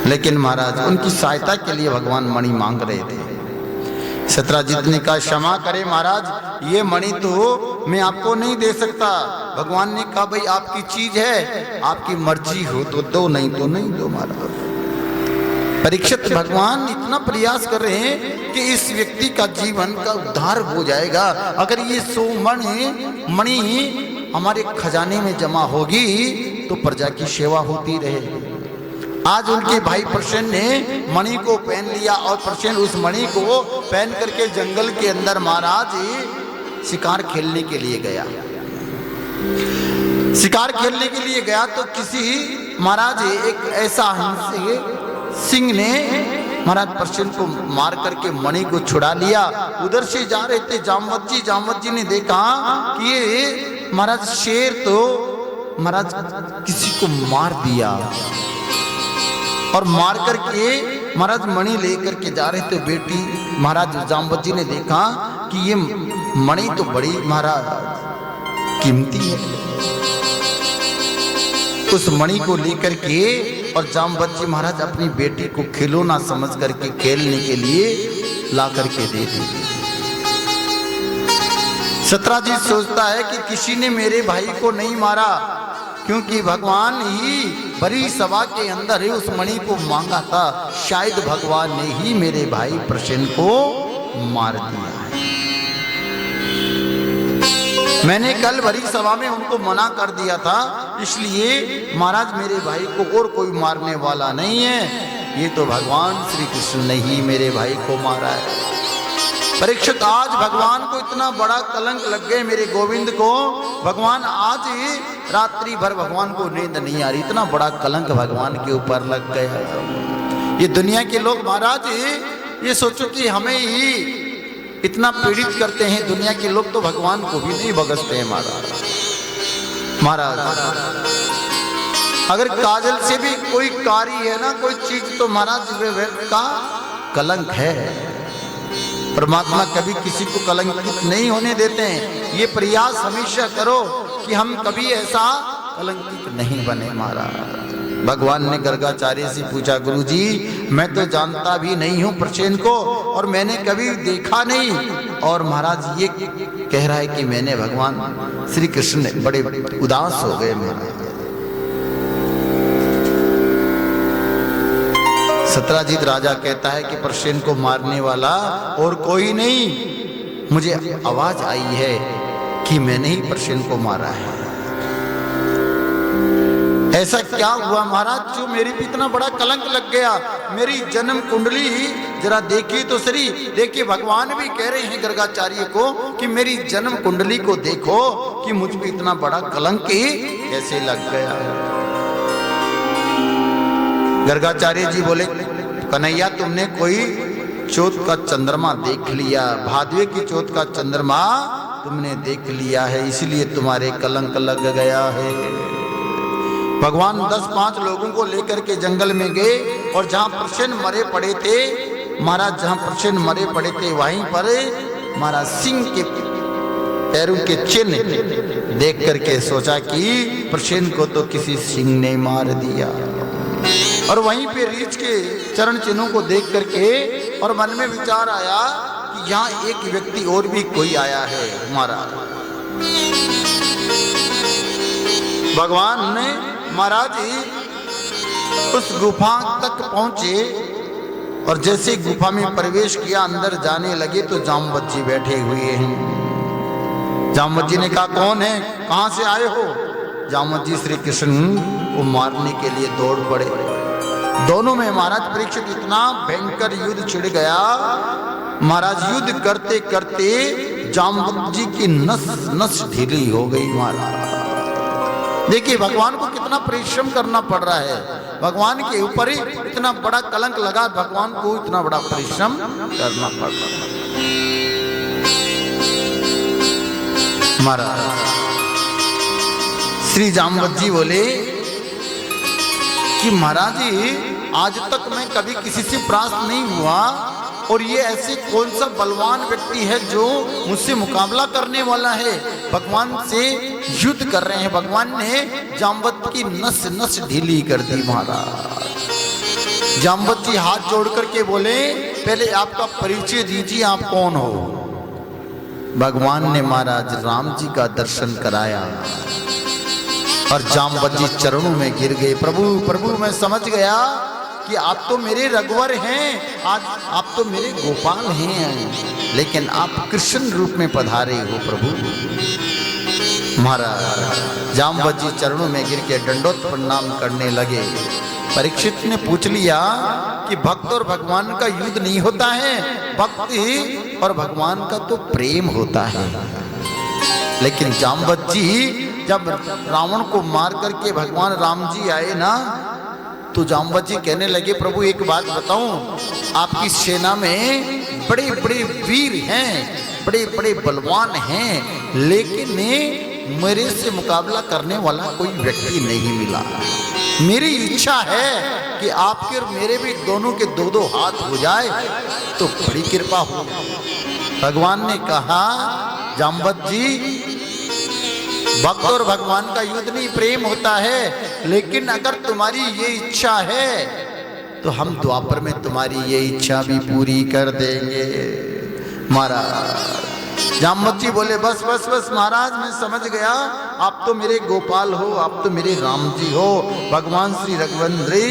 लेकिन महाराज उनकी सहायता के लिए भगवान मणि मांग रहे थे। सत्राजित ने कहा क्षमा करें महाराज, ये मणि तो मैं आपको नहीं दे सकता। भगवान ने कहा भाई आपकी चीज है, आपकी मर्जी हो तो दो, नहीं तो नहीं दो महाराज। परीक्षित भगवान इतना प्रयास कर रहे हैं कि इस व्यक्ति का जीवन का उद्धार हो जाएगा अगर ये 100 मणि हमारे खजाने में जमा होगी तो प्रजा की सेवा होती रहेगी। आज उनके भाई प्रसेन ने मणि को पहन लिया और प्रसेन उस मणि को पहन करके जंगल के अंदर महाराज शिकार खेलने के लिए गया। शिकार खेलने के लिए गया तो किसी महाराज एक ऐसा हंस सिंह ने महाराज प्रसेन को मार करके मणि को छुड़ा लिया। उधर से जा रहे थे जामवत जी ने देखा कि ये महाराज शेर तो महाराज किसी को मार दिया और मार करके महाराज मणि लेकर के जा रहे थे। बेटी महाराज जामवत जी ने देखा कि ये मणि तो बड़ी महाराज कीमती है। उस मणि को लेकर के और जामवत जी महाराज अपनी बेटी को खिलौना समझ करके खेलने के लिए ला करके दे दी। सत्राजित सोचता है कि किसी ने मेरे भाई को नहीं मारा, क्योंकि भगवान ही बड़ी सभा के अंदर ही उस मणि को मांगा था। शायद भगवान ने ही मेरे भाई प्रसेन को मार दिया है। मैंने कल बड़ी सभा में उनको मना कर दिया था, इसलिए महाराज मेरे भाई को और कोई मारने वाला नहीं है। ये तो भगवान श्री कृष्ण ने ही मेरे भाई को मारा है। परीक्षित आज भगवान को इतना बड़ा कलंक लग गए मेरे गोविंद को। भगवान आज ही रात्रि भर भगवान को नींद नहीं आ रही, इतना बड़ा कलंक भगवान के ऊपर लग गया। ये दुनिया के लोग महाराज ये सोचो कि हमें ही इतना पीड़ित करते हैं दुनिया के लोग, तो भगवान को भी नहीं बख्शते हैं महाराज। अगर काजल से भी कोई कारी है ना कोई चीज तो महाराज का कलंक है। परमात्मा कभी किसी को कलंकित नहीं होने देते हैं। ये प्रयास हमेशा करो कि हम कभी ऐसा कलंकित नहीं बने महाराज। भगवान ने गर्गाचार्य से पूछा, गुरुजी मैं तो जानता भी नहीं हूँ प्रसेन को और मैंने कभी देखा नहीं, और महाराज ये कह रहा है कि मैंने भगवान श्री कृष्ण बड़े उदास हो गए महाराज। सत्राजित राजा कहता है कि प्रसेन को मारने वाला और कोई नहीं, मुझे आवाज आई है कि मैंने ही प्रसेन को मारा है। ऐसा क्या हुआ महाराज जो मेरे पे इतना बड़ा कलंक लग गया? मेरी जन्म कुंडली जरा देखिए तो सही। देखिए भगवान भी कह रहे हैं गर्गाचार्य को कि मेरी जन्म कुंडली को देखो कि मुझ पे इतना बड़ा कलंक कैसे लग गया। गर्गाचार्य जी बोले कन्हैया तुमने कोई चौथ का चंद्रमा देख लिया, भादवे की चौथ का चंद्रमा तुमने देख लिया है, इसलिए तुम्हारे कलंक लग गया है। भगवान 10-5 लोगों को लेकर के जंगल में गए और जहां प्रसेन मरे पड़े थे महाराज, जहां प्रसेन मरे पड़े थे वहीं पर महाराज सिंह के पैरों के चिन्ह देख करके सोचा कि प्रसेन को तो किसी सिंह ने मार दिया। और वहीं पे रीछ के चरण चिन्हों को देख करके और मन में विचार आया कि यहाँ एक व्यक्ति और भी कोई आया है महाराज। भगवान ने महाराज उस गुफा तक पहुंचे और जैसे गुफा में प्रवेश किया, अंदर जाने लगे तो जामवत जी बैठे हुए हैं। जामवत जी ने कहा कौन है, कहां से आए हो? जामवत जी श्री कृष्ण को मारने के लिए दौड़ पड़े। दोनों में महाराज परीक्षित इतना भयंकर युद्ध छिड़ गया। महाराज युद्ध करते करते जामवत जी की नस नस ढीली हो गई महाराज। देखिए भगवान को कितना परिश्रम करना पड़ रहा है, भगवान के ऊपर ही इतना बड़ा कलंक लगा, भगवान को इतना बड़ा परिश्रम करना पड़ रहा है महाराज। श्री जामवत जी बोले कि महाराज जी आज तक मैं कभी किसी से परास्त नहीं हुआ और ये ऐसे कौन सा बलवान व्यक्ति है जो मुझसे मुकाबला करने वाला है, भगवान से युद्ध कर रहे हैं। भगवान ने जामवत की नस नस ढीली कर दी महाराज। जामवत जी हाथ जोड़ करके बोले पहले आपका परिचय दीजिए, आप कौन हो? भगवान ने महाराज राम जी का दर्शन कराया और जामवत जी चरणों में गिर गए। प्रभु प्रभु मैं समझ गया कि आप तो मेरे रघुवर हैं, आज आप तो मेरे गोपाल हैं, लेकिन आप कृष्ण रूप में पधारे हो प्रभु। महाराज जामवत जी चरणों में गिर के दंडोत प्रणाम करने लगे। परीक्षित ने पूछ लिया कि भक्त और भगवान का युद्ध नहीं होता है, भक्ति और भगवान का तो प्रेम होता है। लेकिन जामवत जी जब रावण को मार करके भगवान राम जी आए ना, तो जामवत जी कहने लगे प्रभु एक बात बताऊं, आपकी सेना में बड़े बड़े वीर हैं, बड़े बड़े बलवान हैं, लेकिन मेरे से मुकाबला करने वाला कोई व्यक्ति नहीं मिला। मेरी इच्छा है कि आपके और मेरे भी दोनों के दो दो हाथ हो जाए तो बड़ी कृपा हो। भगवान ने कहा जामवत जी भक्त और भगवान का युद्ध नहीं प्रेम होता है, लेकिन अगर तुम्हारी ये इच्छा है तो हम द्वापर में तुम्हारी ये इच्छा भी पूरी कर देंगे। महाराज जामवत जी बोले बस बस बस महाराज मैं समझ गया, आप तो मेरे गोपाल हो, आप तो मेरे राम जी हो। भगवान श्री रघुवंद्री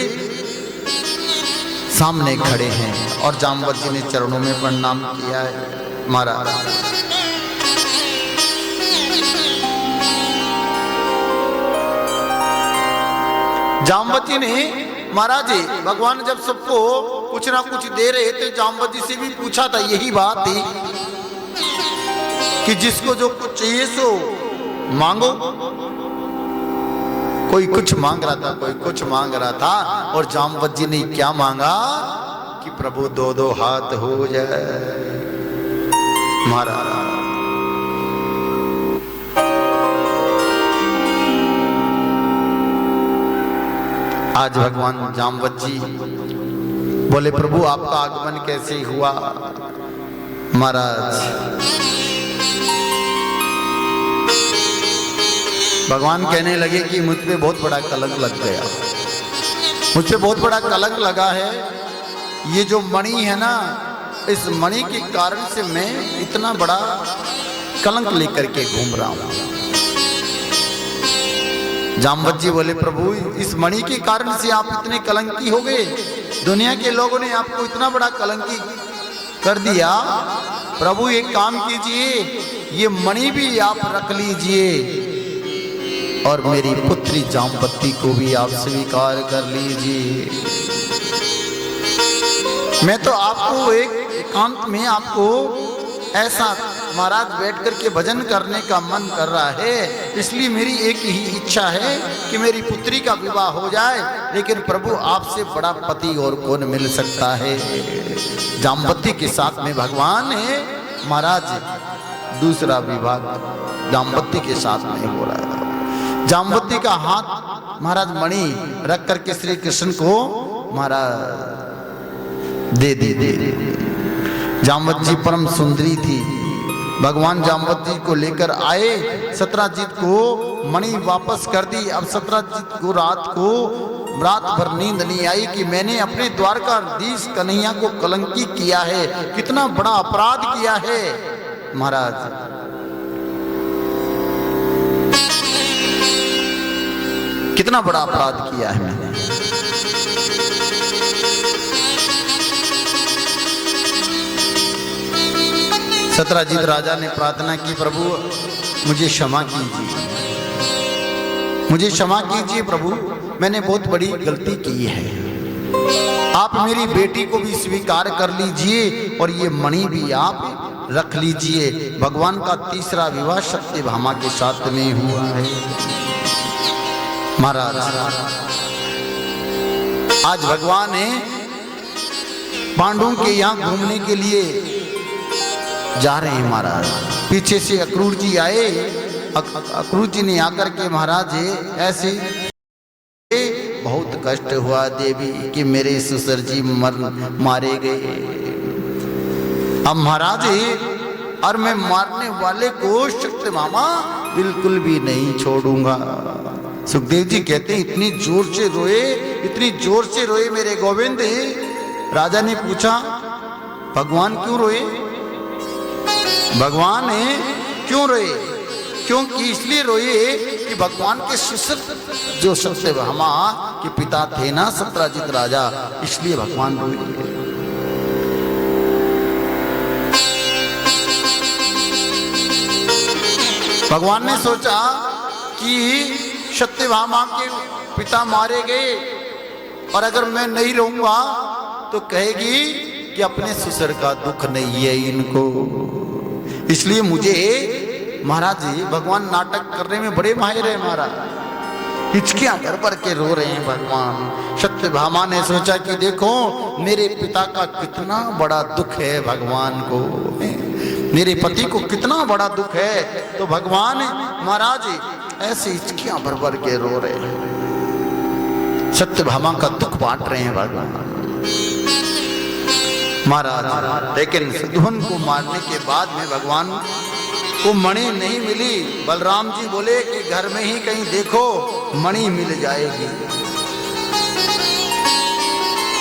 सामने खड़े हैं और जामवत जी ने चरणों में प्रणाम किया है। महाराज जामवत जी ने महाराज जी भगवान जब सबको कुछ ना कुछ दे रहे थे, जामवत जी से भी पूछा था यही बात थी कि जिसको जो कुछ चाहिए सो मांगो। कोई कुछ मांग रहा था, कोई कुछ मांग रहा था, और जामवत जी ने क्या मांगा कि प्रभु दो दो हाथ हो जाए। महाराज आज भगवान जामवत जी बोले प्रभु आपका आगमन कैसे हुआ? महाराज भगवान कहने लगे कि मुझ पे बहुत बड़ा कलंक लग गया, मुझ पे बहुत बड़ा कलंक लगा है। ये जो मणि है ना, इस मणि के कारण से मैं इतना बड़ा कलंक लेकर के घूम रहा हूं। जामवत जी बोले प्रभु इस मणि के कारण से आप इतने कलंकी हो गए, दुनिया के लोगों ने आपको इतना बड़ा कलंकी कर दिया। प्रभु एक काम कीजिए, ये मणि भी आप रख लीजिए, और मेरी पुत्री जामवती को भी आप स्वीकार कर लीजिए। मैं तो आपको एक एकांत में आपको ऐसा महाराज बैठ करके भजन करने का मन कर रहा है, इसलिए मेरी एक ही इच्छा है कि मेरी पुत्री का विवाह हो जाए। लेकिन प्रभु आपसे बड़ा पति और कौन मिल सकता है। जामवती के साथ में भगवान है महाराज दूसरा विवाह जामवती के साथ में हो रहा है। जामवती का हाथ महाराज मणि रख करके श्री कृष्ण को महाराज दे दी। जामवती जी परम सुंदरी थी। भगवान जामवती को लेकर आए, सत्यजीत को मणि वापस कर दी। अब सत्यजीत को रात भर नींद नहीं आई कि मैंने अपने द्वारकाधीश कन्हैया को कलंकी किया है, कितना बड़ा अपराध किया है महाराज। कितना बड़ा अपराध किया है मैंने। सत्यजीत राजा ने प्रार्थना की, प्रभु मुझे क्षमा कीजिए, मुझे क्षमा कीजिए प्रभु, मैंने बहुत बड़ी गलती की है। आप मेरी बेटी को भी स्वीकार कर लीजिए और ये मणि भी आप रख लीजिए। भगवान का तीसरा विवाह सत्यभामा के साथ में हुआ है महाराज। आज भगवान है पांडवों के यहाँ घूमने के लिए जा रहे हैं महाराज। पीछे से अक्रूर जी आए। अक्रूर जी ने आकर के महाराज ऐसे बहुत कष्ट हुआ देवी कि मेरे ससुर जी मारे गए। अब महाराज और मैं मारने वाले को सत्यभामा बिल्कुल भी नहीं छोड़ूंगा। सुखदेव जी कहते हैं इतनी जोर से रोए, इतनी जोर से रोए मेरे गोविंद। राजा ने पूछा भगवान क्यों रोए? भगवान क्यों रोए? क्योंकि इसलिए रोए कि भगवान के ससुर जो सत्यभामा के पिता थे ना सत्यजीत राजा, इसलिए भगवान रोए। भगवान ने सोचा कि सत्यभामा के पिता मारे गए और अगर मैं नहीं रहूंगा तो कहेगी कि अपने ससुर का दुख नहीं है इनको। इसलिए मुझे महाराज जी भगवान नाटक करने में बड़े माहिर है महाराज। हिचकियां कर भर के रो रहे हैं भगवान। सत्यभामा ने सोचा कि देखो मेरे पिता का कितना बड़ा दुख है भगवान को, मेरे पति को कितना बड़ा दुख है। तो भगवान महाराज ऐसे हिचकियां भर भर के रो रहे हैं, सत्यभामा का दुख बांट रहे हैं भगवान महाराज। लेकिन शत्रुघ्न को मारने के बाद में भगवान को मणि नहीं मिली। बलराम जी बोले कि घर में ही कहीं देखो मणि मिल जाएगी।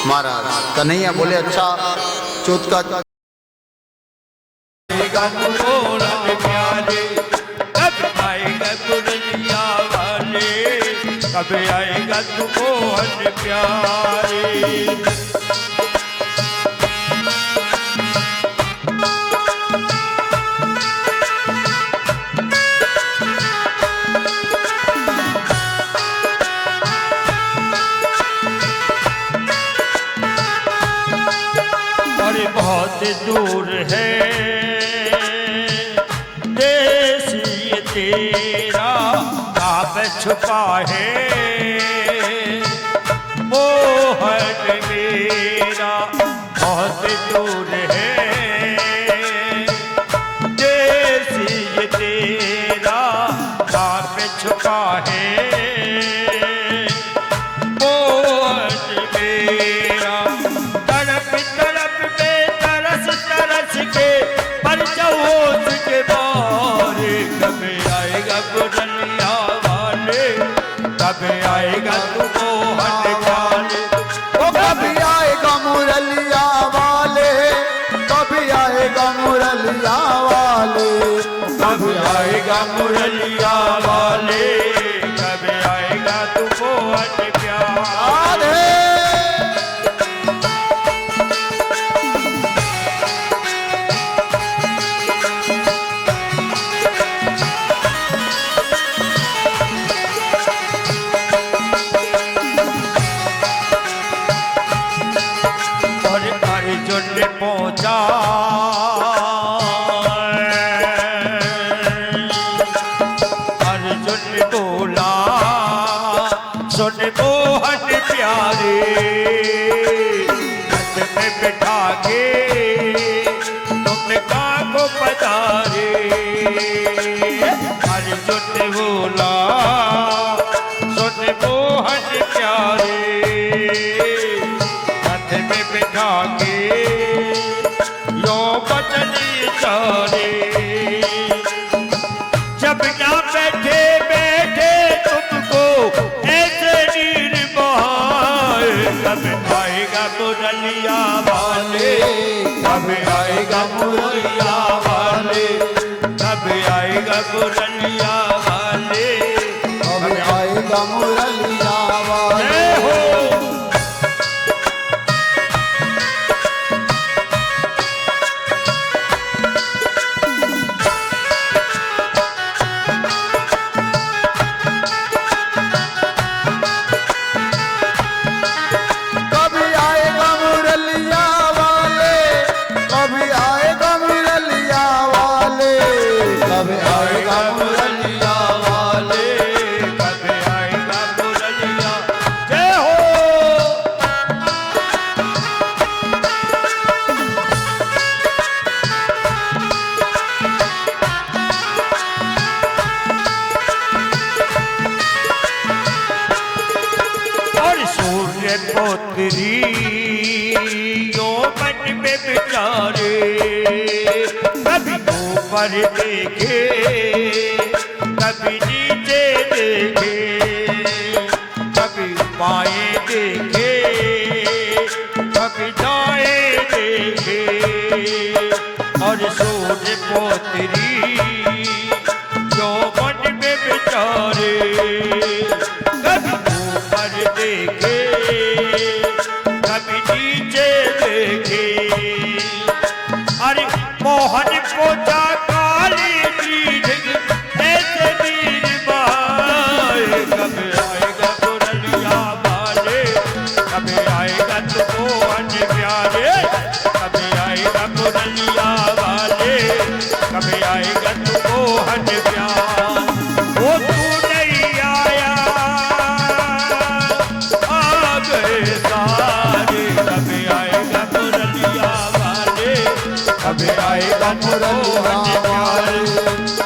महाराज कन्हैया बोले अच्छा चौथ का कब आएगा तू मोहन प्यारे। अरे बहुत दूर है देश ये तेरा, कहाँ छुपा है मोहन मेरा। बहुत दूर है देश ये तेरा, कहाँ छुपा है मोहन मेरा। तड़प तड़प पे तरस तरस के पर जाओ उसके बारे। कब आएगा गुरलिया वाले, कब आएगा तू मोहन प्यारे। ओ कभी आएगा मुरलिया वाले, कभी आएगा मुरलिया वाले, कब आएगा मुरलिया वाले, कब आएगा तू मोहन प्यारे। भागे तुमने को पधारे। अर्जुन बोला सुन मोहन प्यारे, रथ में बिठा के यो बचन चारे। जब ना बैठे बैठे तुमको ऐसे नीर बहाए, कब आएगा मुरलिया वाले, कब आएगा मुरलिया वाले, कब आएगा मुरलिया वाले, कब आएगा मुरलिया वाले। हो पोतरी यो मन में विचारे, कभी ऊपर देखे कभी नीचे देखे, कभी बाएं देखे कभी दाएं देखे। और सूर्य पोतरी यो मन में विचारे, कभी ऊपर देखे कभी नीचे देखे। अरे मोहन पोछा काली चीज ऐसे नीर बहाए, कब आएगा मुरलिया वाले, कब आएगा तू मोहन प्यारे, कब आएगा मुरलिया वाले, कब आएगा तू मोहन प्यारे। वो तू नहीं आया आ गए सारे, कब आएगा मुरलिया वाले, कब आएगा मोहन प्यारे,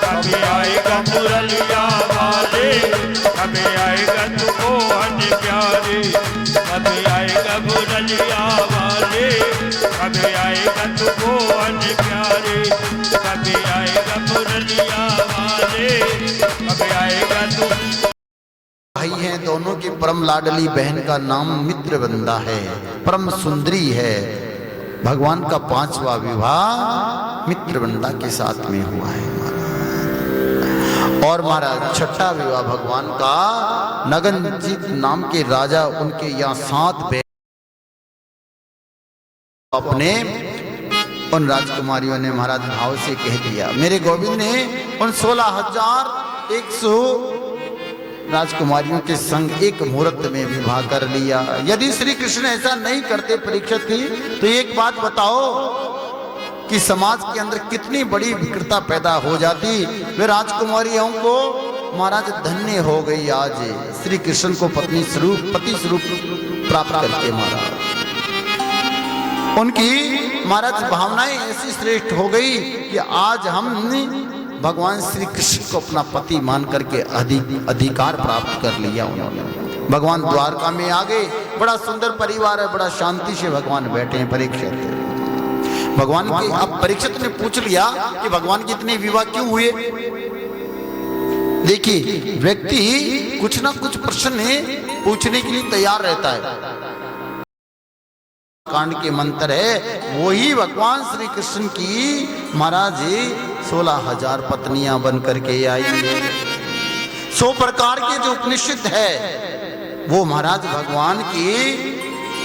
कब आएगा मुरलिया वाले, कब आएगा तू मोहन प्यारे, कब आएगा मुरलिया वाले, कब आएगा तू मोहन प्यारे, कब आएगा मुरलिया वाले, कब आएगा तू। भाई हैं दोनों की परम लाडली बहन का नाम मित्रवृंदा है, परम सुंदरी है। भगवान का 5वां विवाह मित्रवृंदा के साथ में हुआ है महाराज। और महाराज 6ठा विवाह भगवान का नगनजीत नाम के राजा, उनके यहाँ 7 बहन अपने उन राजकुमारियों ने महाराज भाव से कह दिया। मेरे गोविंद ने उन 16,100 राजकुमारियों के संग एक मुहूर्त में विवाह कर लिया। यदि श्री कृष्ण ऐसा नहीं करते परीक्षित थी, तो एक बात बताओ कि समाज के अंदर कितनी बड़ी विकृता पैदा हो जाती। वे राजकुमारियों को महाराज धन्य हो गई आज श्री कृष्ण को पति स्वरूप प्राप्त करके। महाराज उनकी महाराज भावनाएं ऐसी श्रेष्ठ हो गई कि आज हमने भगवान श्री कृष्ण को अपना पति मान करके अधिकार प्राप्त कर लिया उन्होंने। भगवान द्वारका में आ गए, बड़ा सुंदर परिवार है, बड़ा शांति से भगवान बैठे हैं। परीक्षित भगवान के अब परीक्षित ने पूछ लिया कि भगवान के इतने विवाह क्यों हुए। देखिए व्यक्ति कुछ ना कुछ प्रश्न पूछने के लिए तैयार रहता है। कांड के मंत्र है, वही भगवान श्री कृष्ण की महाराज 16,000 पत्नियां बन करके आई है। 100 प्रकार के जो उपनिषद है वो महाराज भगवान की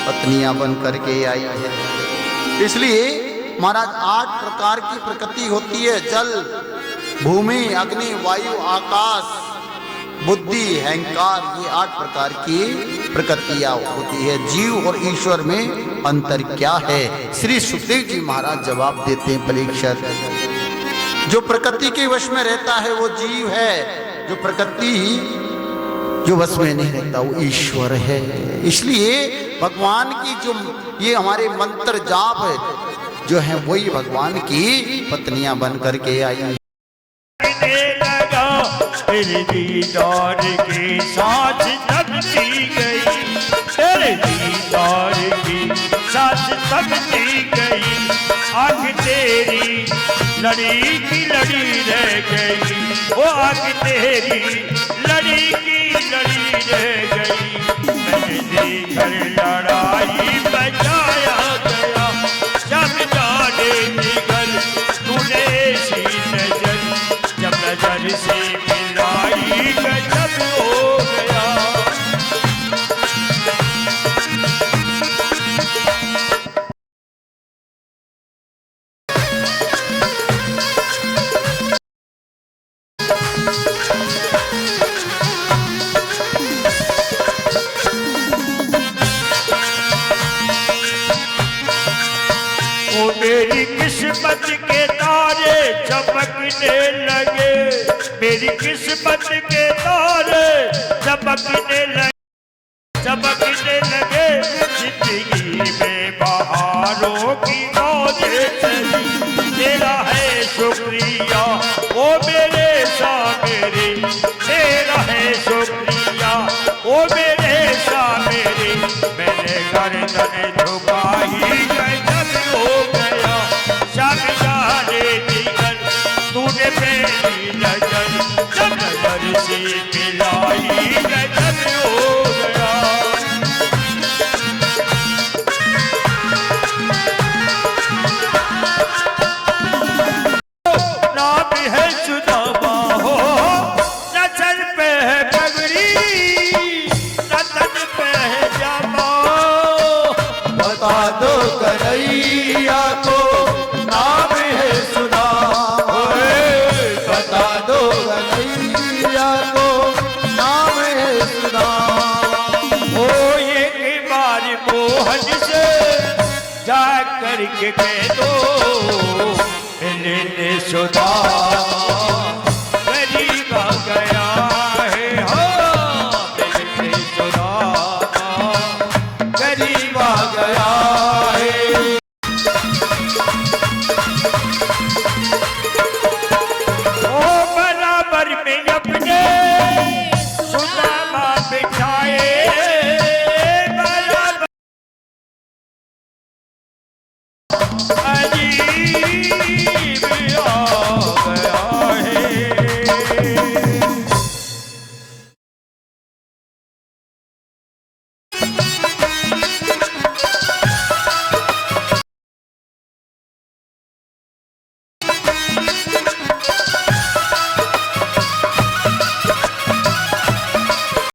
पत्नियां बन करके आई है। इसलिए महाराज 8 प्रकार की प्रकृति होती है, जल भूमि अग्नि वायु आकाश बुद्धि अहंकार, ये 8 प्रकार की प्रकृतियां होती है। जीव और ईश्वर में अंतर क्या है? श्री सुखदेव जी महाराज जवाब देते हैं, परीक्षित जो प्रकृति के वश में रहता है वो जीव है, जो प्रकृति जो बस में नहीं रहता वो ईश्वर है। इसलिए भगवान की जो ये हमारे मंत्र जाप है जो है वही भगवान की पत्नियां बन करके आई। तेरे दीदार के साथ तबती गई, तेरे दीदार की साथ तबती गई, आँख तेरी लड़ी की लड़ी रह गई, वो आँख तेरी लड़ी की लड़ी रह गई। मैंने देखकर लड़ाई बचाया गया, जब जाने निकल तूने सी नजर, जब नजर से मिलाई गजब हो गया। ओ मेरी किस्मत के तारे चमकने लगे, मेरी किस्मत के तारे चमकने लगे, चमकने लगे। जिंदगी में बहारों की मौजें चली, तेरा है शुक्रिया ओ मेरे सामेरे, तेरा है शुक्रिया ओ मेरे सामेरे। मैंने गर्दन झुकाई गजब हो गया, जब जाने निकल तूने मेरी नजर, जब नजर से मिलाई गजब हो गया। नाम है सुदामा हो, नजर पे है पगड़ी, नजर पे है जामा। बता दो कन्हैया को नाम है सुदामा, बता दो कन्हैया को नाम है सुदामा। ओ एक बार मोहन से जा करके कह दो, लेने सुदामा।